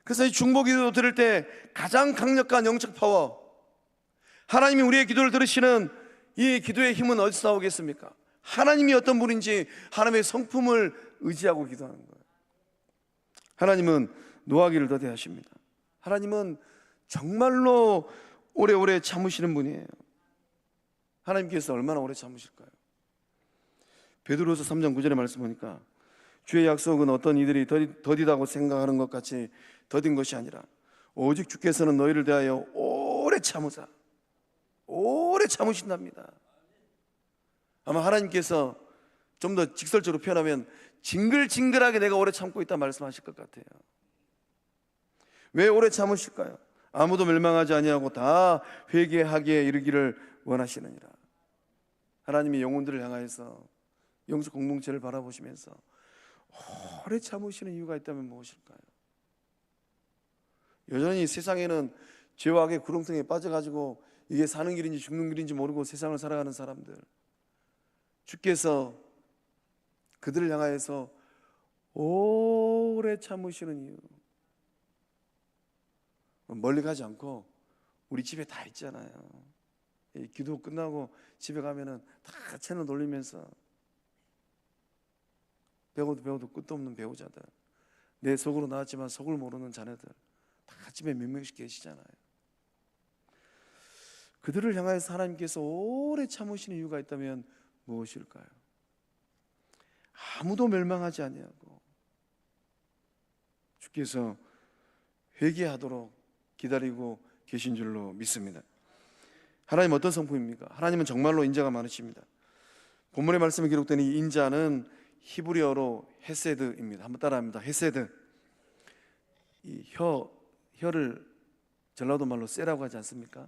그래서 이 중보기도 들을 때 가장 강력한 영적 파워, 하나님이 우리의 기도를 들으시는 이 기도의 힘은 어디서 나오겠습니까? 하나님이 어떤 분인지 하나님의 성품을 의지하고 기도하는 거예요. 하나님은 노하기를 더디하십니다. 하나님은 정말로 오래오래 참으시는 분이에요. 하나님께서 얼마나 오래 참으실까요? 베드로서 3장 9절의 말씀 보니까 주의 약속은 어떤 이들이 더디다고 생각하는 것 같이 더딘 것이 아니라 오직 주께서는 너희를 대하여 오래 참으신답니다. 아마 하나님께서 좀 더 직설적으로 표현하면 징글징글하게 내가 오래 참고 있다 말씀하실 것 같아요. 왜 오래 참으실까요? 아무도 멸망하지 아니하고 다 회개하기에 이르기를 원하시느니라. 하나님이 영혼들을 향하여서 영적 공동체를 바라보시면서 오래 참으시는 이유가 있다면 무엇일까요? 여전히 세상에는 죄와 악의 구렁텅이에 빠져가지고 이게 사는 길인지 죽는 길인지 모르고 세상을 살아가는 사람들, 주께서 그들을 향하여서 오래 참으시는 이유, 멀리 가지 않고 우리 집에 다 있잖아요. 기도 끝나고 집에 가면은 다 채널 돌리면서 배워도 끝도 없는 배우자들, 내 속으로 나왔지만 속을 모르는 자녀들 다 집에 몇 명씩 계시잖아요. 그들을 향하여서 하나님께서 오래 참으시는 이유가 있다면 무엇일까요? 아무도 멸망하지 아니하고 주께서 회개하도록 기다리고 계신 줄로 믿습니다. 하나님 어떤 성품입니까? 하나님은 정말로 인자가 많으십니다. 본문의 말씀에 기록된 이 인자는 히브리어로 헤세드입니다. 한번 따라합니다. 헤세드. 이 혀를 전라도 말로 세라고 하지 않습니까?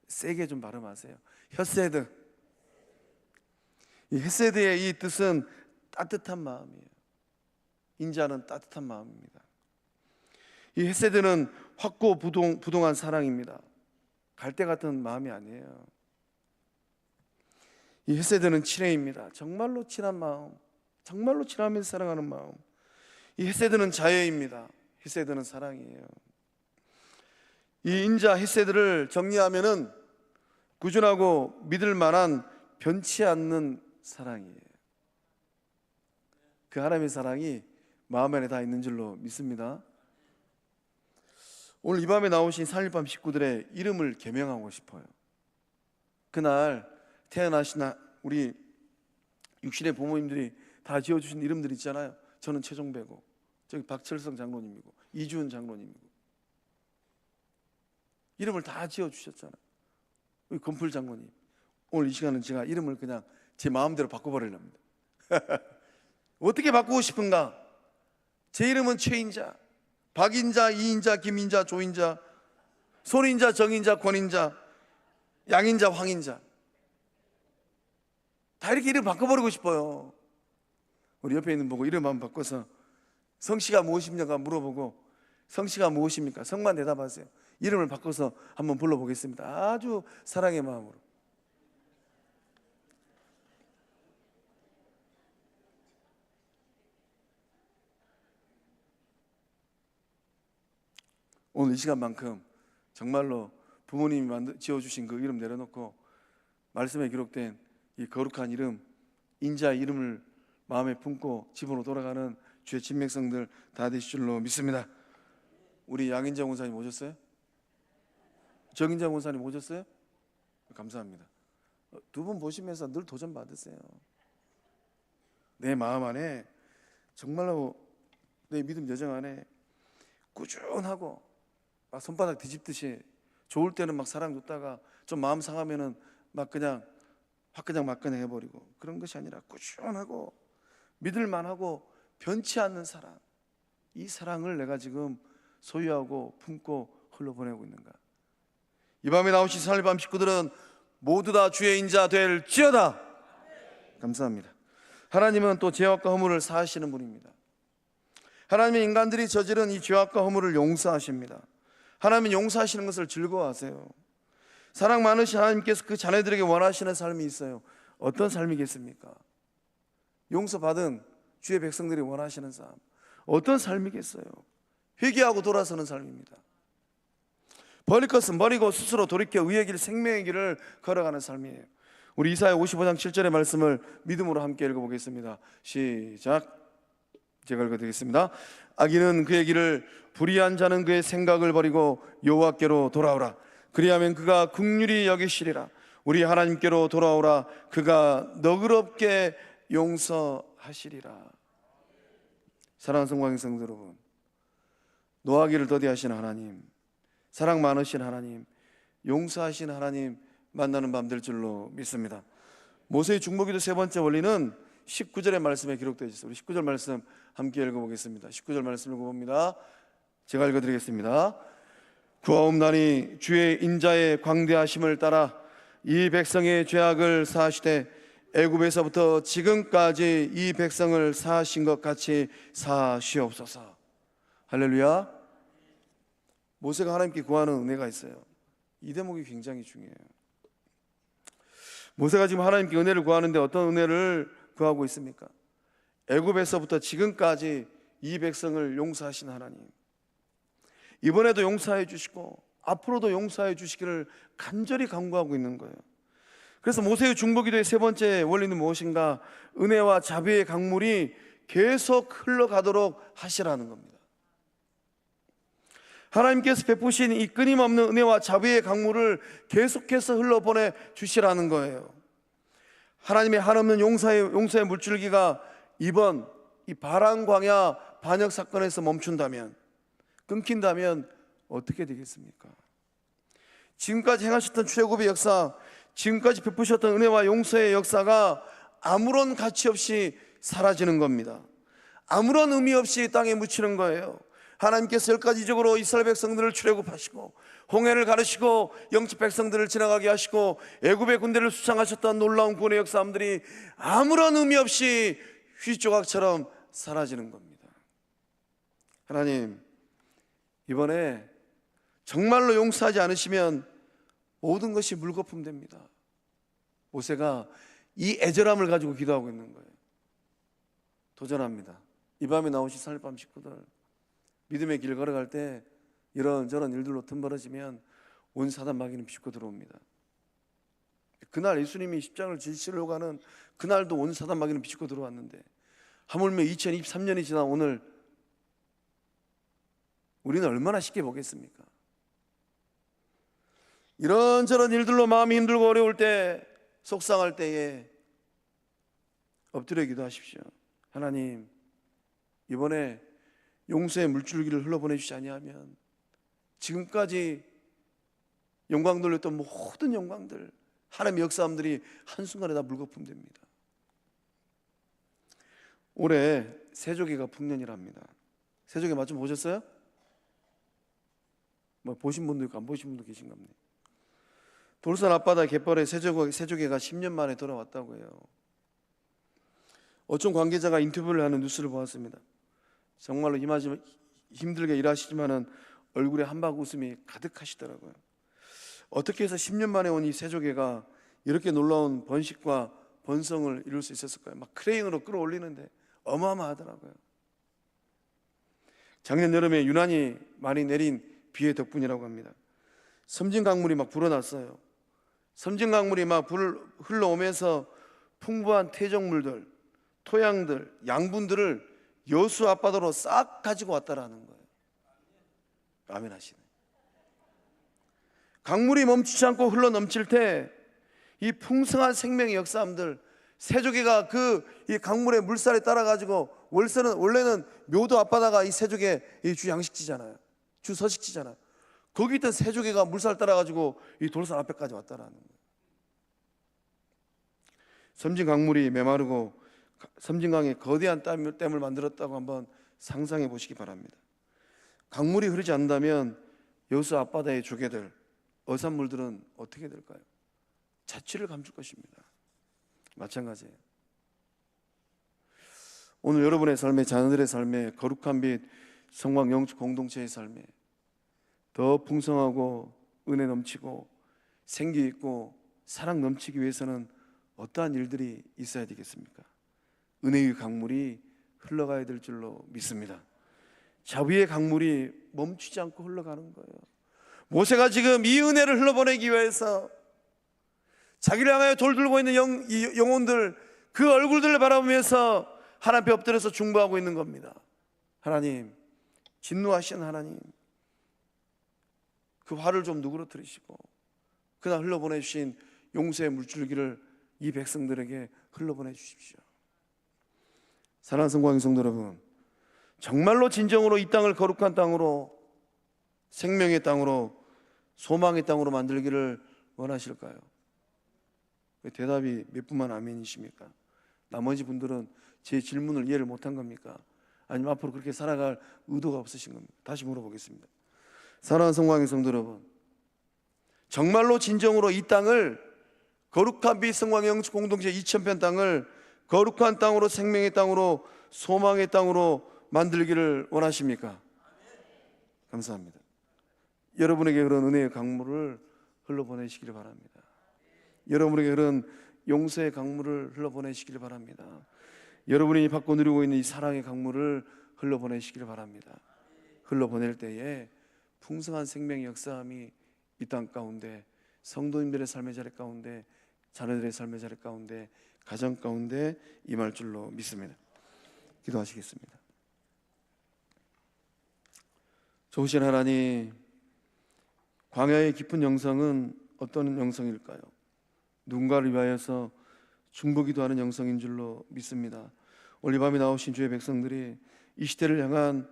세게 좀 발음하세요. 혀세드. 이 헤세드의 이 뜻은 따뜻한 마음이에요. 인자는 따뜻한 마음입니다. 이 헤세드는 확고부동한 사랑입니다. 갈대 같은 마음이 아니에요. 이 헤세드는 친애입니다. 정말로 친한 마음, 정말로 친하면서 사랑하는 마음. 이 헤세드는 자애입니다. 헤세드는 사랑이에요. 이 인자 헤세드를 정리하면은 꾸준하고 믿을 만한 변치 않는 사랑이에요. 그 하나님의 사랑이 마음 안에 다 있는 줄로 믿습니다. 오늘 이 밤에 나오신 3.1밤 식구들의 이름을 계명하고 싶어요. 그날 태어나신 우리 육신의 부모님들이 다 지어주신 이름들 있잖아요. 저는 최종배고, 저기 박철성 장로님이고, 이주은 장로님이고, 이름을 다 지어주셨잖아요. 우리 건풀 장로님, 오늘 이 시간은 제가 이름을 그냥 제 마음대로 바꿔버리랍니다. 어떻게 바꾸고 싶은가? 제 이름은 최인자, 박인자, 이인자, 김인자, 조인자, 손인자, 정인자, 권인자, 양인자, 황인자, 다 이렇게 이름 바꿔버리고 싶어요. 우리 옆에 있는 보고 이름 한번 바꿔서 성씨가 무엇입니까? 물어보고 성씨가 무엇입니까? 성만 대답하세요. 이름을 바꿔서 한번 불러보겠습니다. 아주 사랑의 마음으로. 오늘 이 시간만큼 정말로 부모님이 지어주신 그 이름 내려놓고 말씀에 기록된 이 거룩한 이름, 인자의 이름을 마음에 품고 집으로 돌아가는 주의 친맥성들 다 되실 줄로 믿습니다. 우리 양인정 원사님 오셨어요? 정인정 원사님 오셨어요? 감사합니다. 두 분 보시면서 늘 도전 받으세요. 내 마음 안에 정말로 내 믿음 여정 안에 꾸준하고 막 손바닥 뒤집듯이 좋을 때는 막 사랑 줬다가 좀 마음 상하면은 막 그냥 화그냥 막그냥 해버리고 그런 것이 아니라 꾸준하고 믿을만하고 변치 않는 사랑, 이 사랑을 내가 지금 소유하고 품고 흘러보내고 있는가? 이 밤에 나오신 살밤 식구들은 모두 다 주의 인자 될지어다. 감사합니다. 하나님은 또 죄악과 허물을 사하시는 분입니다. 하나님은 인간들이 저지른 이 죄악과 허물을 용서하십니다. 하나님은 용서하시는 것을 즐거워하세요. 사랑 많으신 하나님께서 그 자녀들에게 원하시는 삶이 있어요. 어떤 삶이겠습니까? 용서받은 주의 백성들이 원하시는 삶, 어떤 삶이겠어요? 회개하고 돌아서는 삶입니다. 버릴 것은 버리고 스스로 돌이켜 의의 길, 생명의 길을 걸어가는 삶이에요. 우리 이사야 55장 7절의 말씀을 믿음으로 함께 읽어보겠습니다. 시작. 제가 읽어드리겠습니다. 악인은 그의 길을, 불의한 자는 그의 생각을 버리고 여호와께로 돌아오라. 그리하면 그가 긍휼히 여기시리라. 우리 하나님께로 돌아오라. 그가 너그럽게 용서하시리라. 사랑하는 성광의 성도 여러분, 노하기를 더디하신 하나님, 사랑 많으신 하나님, 용서하신 하나님 만나는 밤 될 줄로 믿습니다. 모세의 중보기도 세 번째 원리는 19절의 말씀에 기록되어 있습니다. 우리 19절 말씀 함께 읽어보겠습니다. 19절 말씀 읽어봅니다. 제가 읽어드리겠습니다. 구하옵나니 주의 인자의 광대하심을 따라 이 백성의 죄악을 사하시되 애굽에서부터 지금까지 이 백성을 사하신 것 같이 사하시옵소서. 할렐루야. 모세가 하나님께 구하는 은혜가 있어요. 이 대목이 굉장히 중요해요. 모세가 지금 하나님께 은혜를 구하는데 어떤 은혜를 구하고 있습니까? 애굽에서부터 지금까지 이 백성을 용서하신 하나님, 이번에도 용서해 주시고 앞으로도 용서해 주시기를 간절히 간구하고 있는 거예요. 그래서 모세의 중보기도의 세 번째 원리는 무엇인가? 은혜와 자비의 강물이 계속 흘러가도록 하시라는 겁니다. 하나님께서 베푸신 이 끊임없는 은혜와 자비의 강물을 계속해서 흘러보내 주시라는 거예요. 하나님의 한없는 용서의 물줄기가 이번 이 바람 광야 반역 사건에서 멈춘다면, 끊긴다면 어떻게 되겠습니까? 지금까지 행하셨던 출애굽의 역사, 지금까지 베푸셨던 은혜와 용서의 역사가 아무런 가치 없이 사라지는 겁니다. 아무런 의미 없이 땅에 묻히는 거예요. 하나님께서 10가지적으로 이스라엘 백성들을 출애굽하시고 홍해를 가르시고 영적 백성들을 지나가게 하시고 애굽의 군대를 수창하셨던 놀라운 구원의 역사함들이 아무런 의미 없이 휘조각처럼 사라지는 겁니다. 하나님, 이번에 정말로 용서하지 않으시면 모든 것이 물거품 됩니다. 모세가 이 애절함을 가지고 기도하고 있는 거예요. 도전합니다. 이 밤에 나오신 살밤 식구들, 믿음의 길 걸어갈 때 이런저런 일들로 틈벌어지면 온 사단 마귀는 비집고 들어옵니다. 그날 예수님이 십자가를 지시려고 하는 그날도 온 사단 마귀는 비집고 들어왔는데, 하물며 2023년이 지난 오늘 우리는 얼마나 쉽게 보겠습니까? 이런저런 일들로 마음이 힘들고 어려울 때, 속상할 때에 엎드려 기도하십시오. 하나님, 이번에 용서의 물줄기를 흘러보내주지 아니하면 지금까지 영광 돌렸던 모든 영광들, 하나님의 역사함들이 한순간에 다 물거품 됩니다. 올해 세조기가 풍년이랍니다. 세조기 맞춤 보셨어요? 뭐 보신 분도 있고 안 보신 분도 계신가 보네. 돌산 앞바다 갯벌에 세조개가 10년 만에 돌아왔다고 해요. 어떤 관계자가 인터뷰를 하는 뉴스를 보았습니다. 정말로 힘들게 일하시지만은 얼굴에 한박 웃음이 가득하시더라고요. 어떻게 해서 10년 만에 온 이 세조개가 이렇게 놀라운 번식과 번성을 이룰 수 있었을까요? 막 크레인으로 끌어올리는데 어마어마하더라고요. 작년 여름에 유난히 많이 내린 비의 덕분이라고 합니다. 섬진 강물이 막 불어났어요. 섬진 강물이 막 흘러오면서 풍부한 태적물들, 토양들, 양분들을 여수 앞바다로 싹 가지고 왔다라는 거예요. 아멘 하시네. 강물이 멈추지 않고 흘러 넘칠 때 이 풍성한 생명의 역사함들, 세조개가 이 강물의 물살에 따라 가지고 원래는 묘도 앞바다가 이 세조개 주 양식지잖아요. 주 서식지잖아요. 거기 있던 세조개가 물살 따라 가지고 이 돌산 앞에까지 왔다라는 거예요. 섬진 강물이 메마르고 섬진강에 거대한 댐을 만들었다고 한번 상상해 보시기 바랍니다. 강물이 흐르지 않는다면 여수 앞바다의 조개들, 어산물들은 어떻게 될까요? 자취를 감출 것입니다. 마찬가지예요. 오늘 여러분의 삶에, 자녀들의 삶에, 거룩한 빛 성광 영적 공동체의 삶에 더 풍성하고 은혜 넘치고 생기 있고 사랑 넘치기 위해서는 어떠한 일들이 있어야 되겠습니까? 은혜의 강물이 흘러가야 될 줄로 믿습니다. 자비의 강물이 멈추지 않고 흘러가는 거예요. 모세가 지금 이 은혜를 흘러보내기 위해서 자기를 향하여 돌들고 있는 영혼들, 그 얼굴들을 바라보면서 하나님 앞에 엎드려서 중보하고 있는 겁니다. 하나님, 진노하신 하나님, 그 화를 좀 누그러뜨리시고 그날 흘러보내주신 용서의 물줄기를 이 백성들에게 흘러보내 주십시오. 사랑하는 성광의 성도 여러분, 정말로 진정으로 이 땅을 거룩한 땅으로, 생명의 땅으로, 소망의 땅으로 만들기를 원하실까요? 왜 대답이 몇 분만 아멘이십니까? 나머지 분들은 제 질문을 이해를 못한 겁니까? 아니면 앞으로 그렇게 살아갈 의도가 없으신 겁니까? 다시 물어보겠습니다. 사랑하는 성광의 성도 여러분, 정말로 진정으로 이 땅을, 거룩한 빛 성광의 영적 공동체 2000편 땅을 거룩한 땅으로, 생명의 땅으로, 소망의 땅으로 만들기를 원하십니까? 감사합니다. 여러분에게 그런 은혜의 강물을 흘러보내시기를 바랍니다. 여러분에게 그런 용서의 강물을 흘러보내시기를 바랍니다. 여러분이 받고 누리고 있는 이 사랑의 강물을 흘러보내시기를 바랍니다. 흘러보낼 때에 풍성한 생명의 역사함이 이 땅 가운데, 성도님들의 삶의 자리 가운데, 자녀들의 삶의 자리 가운데, 가정 가운데 임할 줄로 믿습니다. 기도하시겠습니다. 좋으신 하나님, 광야의 깊은 영성은 어떤 영성일까요? 누군가를 위하여서 중보기도하는 영성인 줄로 믿습니다. 오늘 이 밤에 나오신 주의 백성들이 이 시대를 향한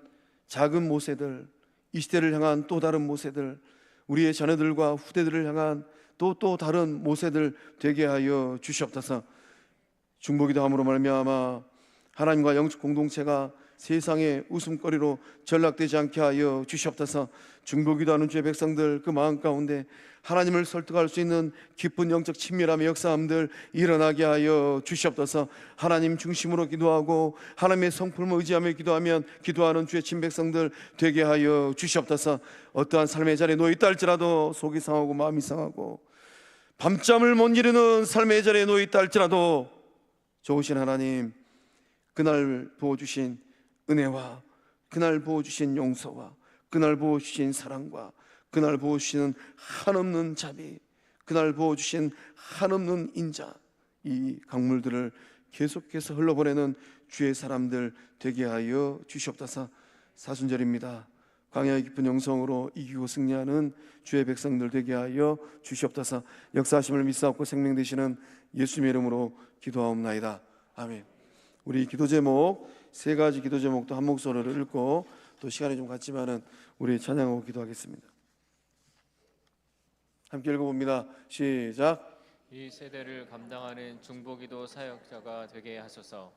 작은 모세들, 이 시대를 향한 또 다른 모세들, 우리의 자녀들과 후대들을 향한 또 다른 모세들 되게 하여 주시옵소서. 중보기도함으로 말미암아 하나님과 영적 공동체가 세상의 웃음거리로 전락되지 않게 하여 주시옵소서. 중보기도하는 주의 백성들 그 마음 가운데 하나님을 설득할 수 있는 깊은 영적 친밀함의 역사함들 일어나게 하여 주시옵소서. 하나님 중심으로 기도하고 하나님의 성품을 의지하며 기도하는 주의 친백성들 되게 하여 주시옵소서. 어떠한 삶의 자리에 놓여 있다 할지라도 속이 상하고 마음이 상하고 밤잠을 못 이루는 삶의 자리에 놓여 있다 할지라도 좋으신 하나님, 그날 부어주신 은혜와 그날 부어주신 용서와 그날 부어주신 사랑과 그날 부어주시는 한없는 자비, 그날 부어주신 한없는 인자, 이 강물들을 계속해서 흘러보내는 주의 사람들 되게 하여 주시옵소서. 사순절입니다. 광야의 깊은 영성으로 이기고 승리하는 주의 백성들 되게 하여 주시옵소서. 역사하심을 믿사옵고 생명 되시는 예수님의 이름으로 기도하옵나이다. 아멘. 우리 기도 제목, 세 가지 기도 제목도 한 목소리로 읽고 또 시간이 좀 갔지만은 우리 찬양하고 기도하겠습니다. 함께 읽어봅니다. 시작. 이 세대를 감당하는 중보기도 사역자가 되게 하소서.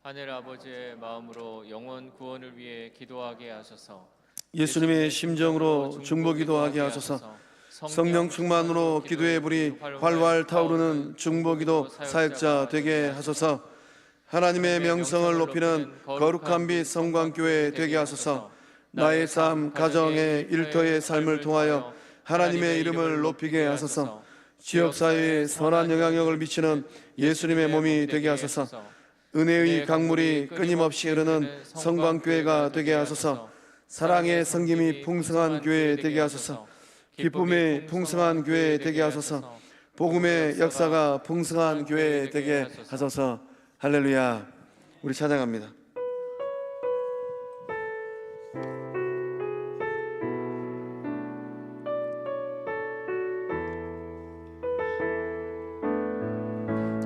하늘 아버지의 마음으로 영원 구원을 위해 기도하게 하소서. 예수님의 심정으로 중보기도하게 하소서. 성령 충만으로 기도의 불이 활활 타오르는 중보기도 사역자 되게 하소서. 하나님의 명성을 높이는 거룩한 빛 성광교회 되게 하소서. 나의 삶, 가정의 일터의 삶을 통하여 하나님의 이름을 높이게 하소서. 지역사회에 선한 영향력을 미치는 예수님의 몸이 되게 하소서. 은혜의 강물이 끊임없이 흐르는 성광교회가 되게 하소서. 사랑의 섬김이 풍성한 교회 되게 하소서. 기쁨의 풍성한 교회 되게 하소서. 복음의 역사가 풍성한 교회 되게 하소서. 할렐루야. 우리 찬양합니다.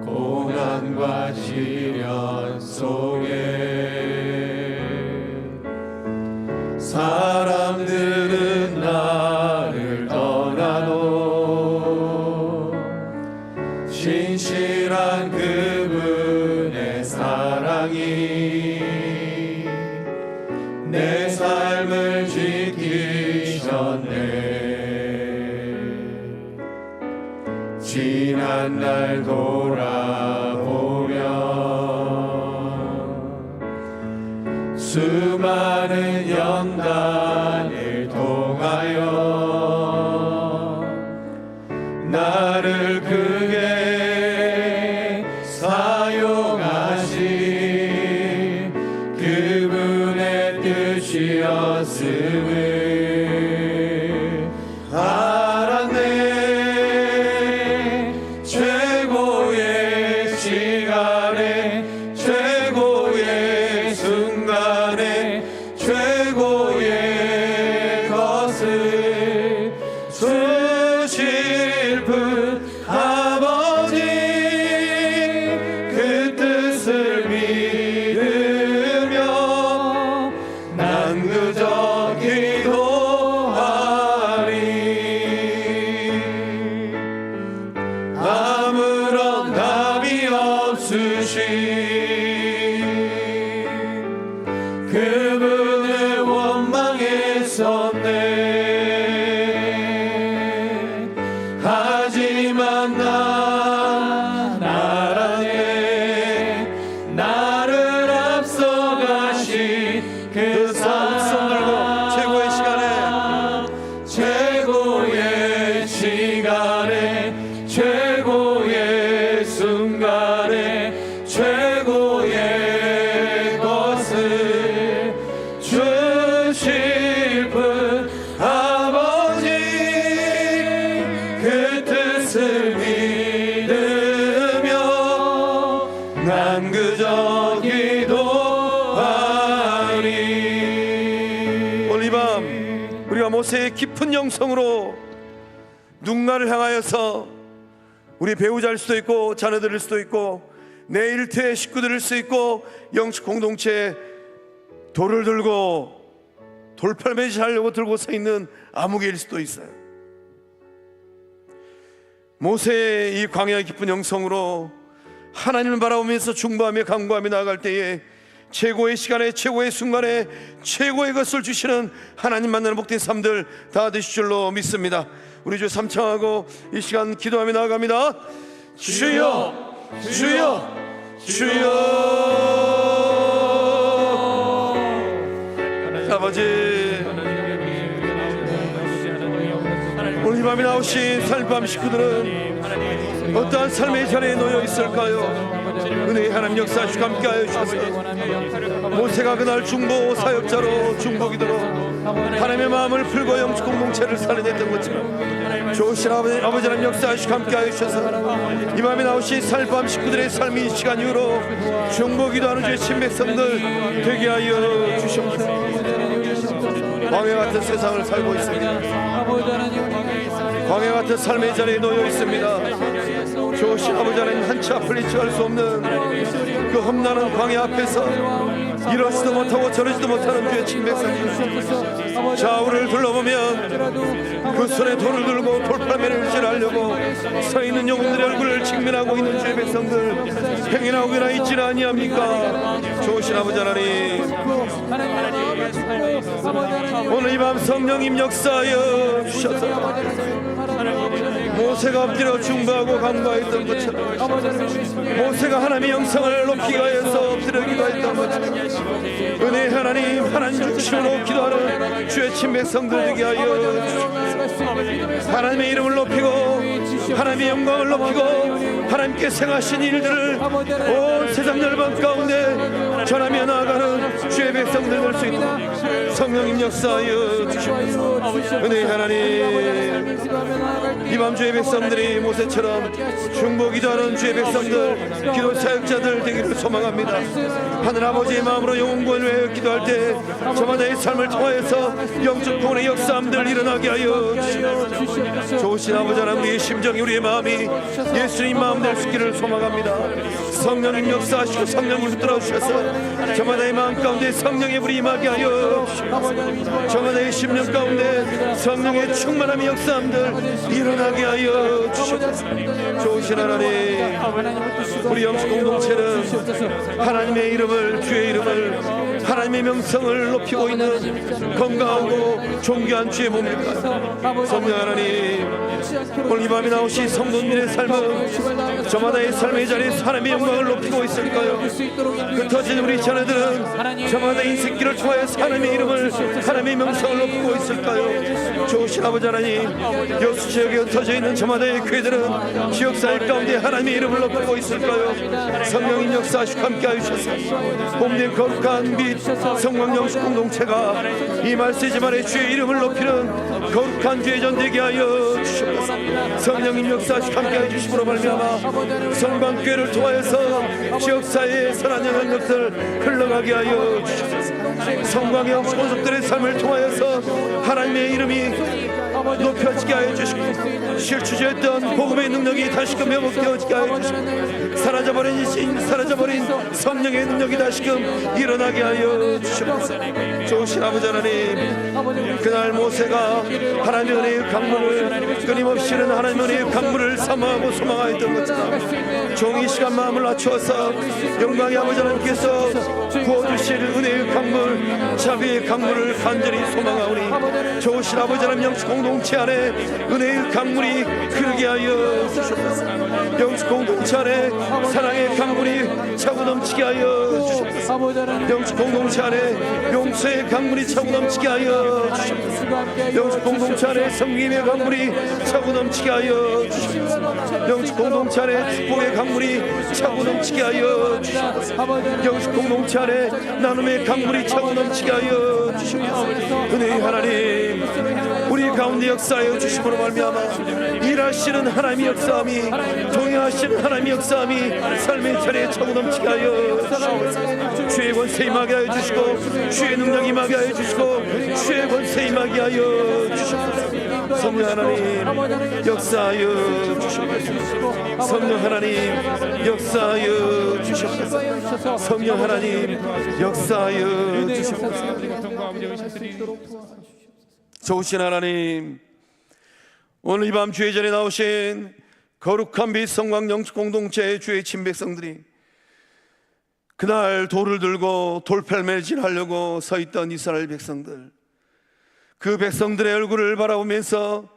고난과 시련 속에 사람들은 나를 떠나도 신실한 그분의 사랑이 내 삶을 지키셨네. 지난 날 돌아보면 수많은 연단을 통하여 나를 크게 사용하신 그분의 뜻이었음을 알았네. 최고의 시간에 최고의 순간에 최고의 것을 주실 분 아버지 그 뜻을 믿으며 난 그저 기도하리. 아무런 답이 없으신 그분을 원망했었네. 하지만 난 알았네. 나를 앞서가신 그 사랑. 최고의 시간에 최고의 시간에 최고의 순간에 최고의 것을 주실 분 아버지 그 뜻을 믿으며 난 그저 기도하리. 오늘 이 밤 우리가 모세의 깊은 영성으로 누군가를 향하여서 우리 배우자일 수도 있고 자녀들일 수도 있고 내 일터의 식구들일 수도 있고 영적 공동체에 돌을 들고 돌팔매질 하려고 들고 서 있는 아무개일 수도 있어요. 모세의 이 광야의 깊은 영성으로 하나님을 바라보면서 중보하며 간구하며 나아갈 때에 최고의 시간에 최고의 순간에 최고의 것을 주시는 하나님 만나는 복된 삶들 다 되실 줄로 믿습니다. 우리 주 삼창하고 이 시간 기도하며 나아갑니다. 주여 주여 주여. 아버지 오늘 이 밤에 나오신 삶밤 식구들은 어떠한 삶의 자리에 놓여 있을까요? 은혜의 하나님 역사하시고 함께하여 주셔서 모세가 그날 중보 사역자로 중보기도로 하나님의 마음을 풀고 영적 공동체를 살려냈던 것처럼 좋으신 아버지 하나님 역사하시고 함께하여 주셔서 이 밤에 나오신 삶밤 식구들의 삶이 이 시간 이후로 중보기도하는 주의 친백성들 되게 하여 주시옵소서. 광야 같은 세상을 살고 있습니다. 광야 같은 삶의 자리에 놓여 있습니다. 좋으신 아버지 하나님 한치 앞을 이치할 수 없는 그 험난한 광야 앞에서 이러지도 못하고 저러지도 못하는 주의 친백성들 좌우를 둘러보면 그 손에 돌을 들고 돌팔매를 질하려고 서 있는 영혼들의 얼굴을 직면하고 있는 주의 백성들 행여나오거나 있지는 아니합니까? 좋으신 아버지 하나님 오늘 이 밤 성령님 역사하여 주셔서 모세가 엎드려 중보하고 간구하였던 것처럼 모세가 하나님의 영성을 높이기 위해서 엎드려 기도했던 것처럼 은혜의 하나님 하나님 중심으로 기도하는 주의 친백성들 되게 하여 주시옵소서. 하나님의 이름을 높이고 하나님의 영광을 높이고 하나님께 행하신 일들을 온 세상 열방 가운데 전하며 나아가는 주의 백성 백성들 될 수 있도록 성령님 역사하여 주시옵소서. 은혜의 하나님, 이밤 주의 백성들이 모세처럼 중보 기도하는 주의 백성들, 기도 사역자들 되기를 소망합니다. 하늘 아버지의 마음으로 영혼 구원을 위하여 기도할 때 저마다의 삶을 통하여서 영적 구원의 역사함들 일어나게 하여 주시옵소서. 좋으신 아버지 하나님, 우리의 심정이, 우리의 마음이 예수님 마음 될 수 있기를 소망합니다. 성령님 역사하시고 성령님 붙들어 주셔서 저마다의 마음 가운데 성령의 불이 임하게 하여 주시옵소서. 저마다의 심령 가운데 성령의 충만함의 역사함들 일어나게 하여 주시옵소서. 좋으신 하나님, 우리 영적 공동체는 하나님의 이름을, 주의 이름을, 하나님의 명성을 높이고 있는 건강하고 존귀한 주의 몸입니다. 성령 하나님, 오늘 이 밤에 나오신 성도님의 삶은 저마다의 삶의 자리에서 하나님의 영광을 높이고 있을까요? 흩어진 우리 자녀들은 저마다의 인생길을 통하여서 하나님의 이름을, 하나님의 명성을 높이고 있을까요? 좋으신 아버지 하나님, 여수 지역에 흩어져 있는 저마다의 교회들은 지역사회 가운데 하나님의 이름을 높이고 있을까요? 성령님 역사하시고 함께하여 주셔서 봄된 거룩한 빛 성령 영식 공동체가 이 말세지만의 주의 이름을 높이는 거룩한 주의 전되게 하여 주시옵소서. 성령님 역사하시고 함께하여 주심으로 말미암아 성광교회를 통하여서 지역사회의 선한 영향력들 흘러가게 하여 주시옵소서. 성광의 영식 권속들의 삶을 통하여서 하나님의 이름이 높여지게 하여 주시고 실추되었던 복음의 능력이 다시금 회복되어지게 하여 주시고 사라져버린 성령의 능력이 다시금 일어나게 하여 주시옵소서. 좋으신 아버지 하나님, 그날 모세가 하나님의 은혜의 강물을 끊임없이 흐르는 하나님의 은혜의 강물을 사모하고 소망하였던 것처럼 종이 시간 마음을 낮추어서 영광의 아버지 하나님께서 부어주실 은혜의 강물, 자비의 강물을 간절히 소망하오니 좋으신 아버지 하나님, 영적 공동체 안에 은혜의 강물이 흐르게 하여 주시옵소서. 영적 공동체 안에 사랑의 강물이 차고 넘치게 하여 주시옵소서. 영적 공동체 안에 용서의 강물이 차고 넘치게 하여 주시옵소서. 영적 공동체 안에 성김의 강물이 차고 넘치게 하여 주시옵소서. 영적 공동체 안에 축복의 강물이 차고 넘치게 하여 주시옵소서. 영적 공동체 안에 나눔의 강물이 차고 넘치게 하여 주시옵소서. 은혜의 하나님, 우리 가운데 역사하여 주심으로 말미암아 일하시는 하나님의 역사함이, 동행하시는 하나님의 역사함이 삶의 자리에 차고 넘치게 하여 주시옵소서. 주의 권세 임하게 하여 주시고 주의 능력 임하게 하여 주시고 주의 권세 임하게 하여 주시옵소서. 성령 하나님 역사하여 주시옵소서. 성령 하나님 역사하여 주시옵소서. 성령 하나님 역사하여 주시옵소서. 좋으신 하나님, 오늘 이 밤 주의 전에 나오신 거룩한 빛 성광 영적 공동체의 주의 친백성들이 그날 돌을 들고 돌팔매질하려고 서 있던 이스라엘 백성들, 그 백성들의 얼굴을 바라보면서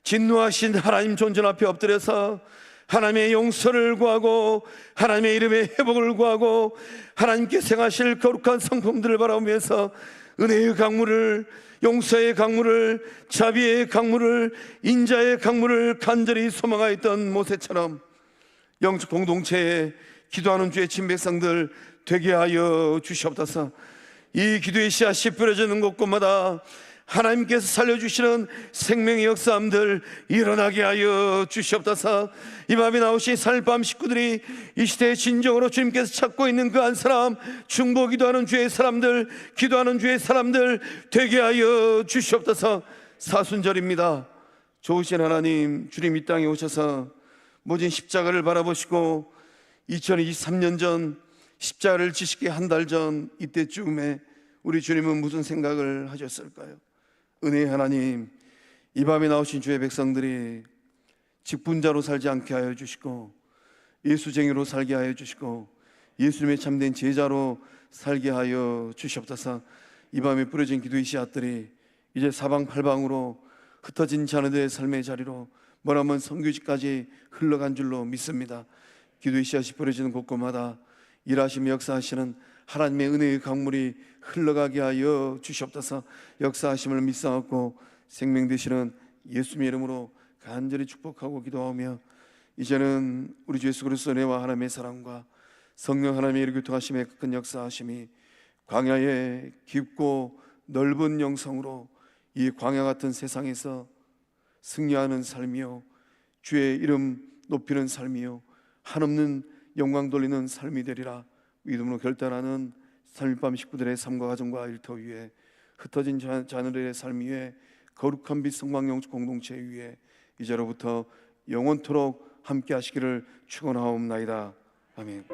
진노하신 하나님 존전 앞에 엎드려서 하나님의 용서를 구하고 하나님의 이름의 회복을 구하고 하나님께 행하실 거룩한 성품들을 바라보면서 은혜의 강물을, 용서의 강물을, 자비의 강물을, 인자의 강물을 간절히 소망하였던 모세처럼 영적 공동체에 기도하는 주의 친백성들 되게 하여 주시옵소서. 이 기도의 씨앗이 뿌려지는 곳곳마다 하나님께서 살려주시는 생명의 역사함들 일어나게 하여 주시옵소서. 이 밤에 나오신 살밤 식구들이 이 시대에 진정으로 주님께서 찾고 있는 그 한 사람, 중보 기도하는 주의 사람들, 기도하는 주의 사람들 되게 하여 주시옵소서. 사순절입니다. 좋으신 하나님, 주님 이 땅에 오셔서 모진 십자가를 바라보시고 2023년 전 십자가를 지시기 한 달 전 이때쯤에 우리 주님은 무슨 생각을 하셨을까요? 은혜의 하나님, 이 밤에 나오신 주의 백성들이 직분자로 살지 않게 하여 주시고 예수쟁이로 살게 하여 주시고 예수님의 참된 제자로 살게 하여 주시옵소서. 이 밤에 뿌려진 기도의 씨앗들이 이제 사방팔방으로 흩어진 자녀들의 삶의 자리로 머나먼 선교지까지 흘러간 줄로 믿습니다. 기도의 씨앗이 뿌려지는 곳곳마다 일하시며 역사하시는 하나님의 은혜의 강물이 흘러가게 하여 주시옵소서. 역사하심을 믿사옵고 생명 되시는 예수님의 이름으로 간절히 축복하고 기도하며 이제는 우리 주 예수 그리스도의 은혜와 하나님의 사랑과 성령 하나님의 이르 교통하심의 큰 역사하심이 광야의 깊고 넓은 영성으로 이 광야 같은 세상에서 승리하는 삶이요, 주의 이름 높이는 삶이요, 한없는 영광 돌리는 삶이 되리라 믿음으로 결단하는 3일밤 식구들의 삶과 가정과 일터 위에, 흩어진 자녀들의 삶 위에, 거룩한 빛 성광용 공동체 위에 이제로부터 영원토록 함께 하시기를 축원하옵나이다. 아멘.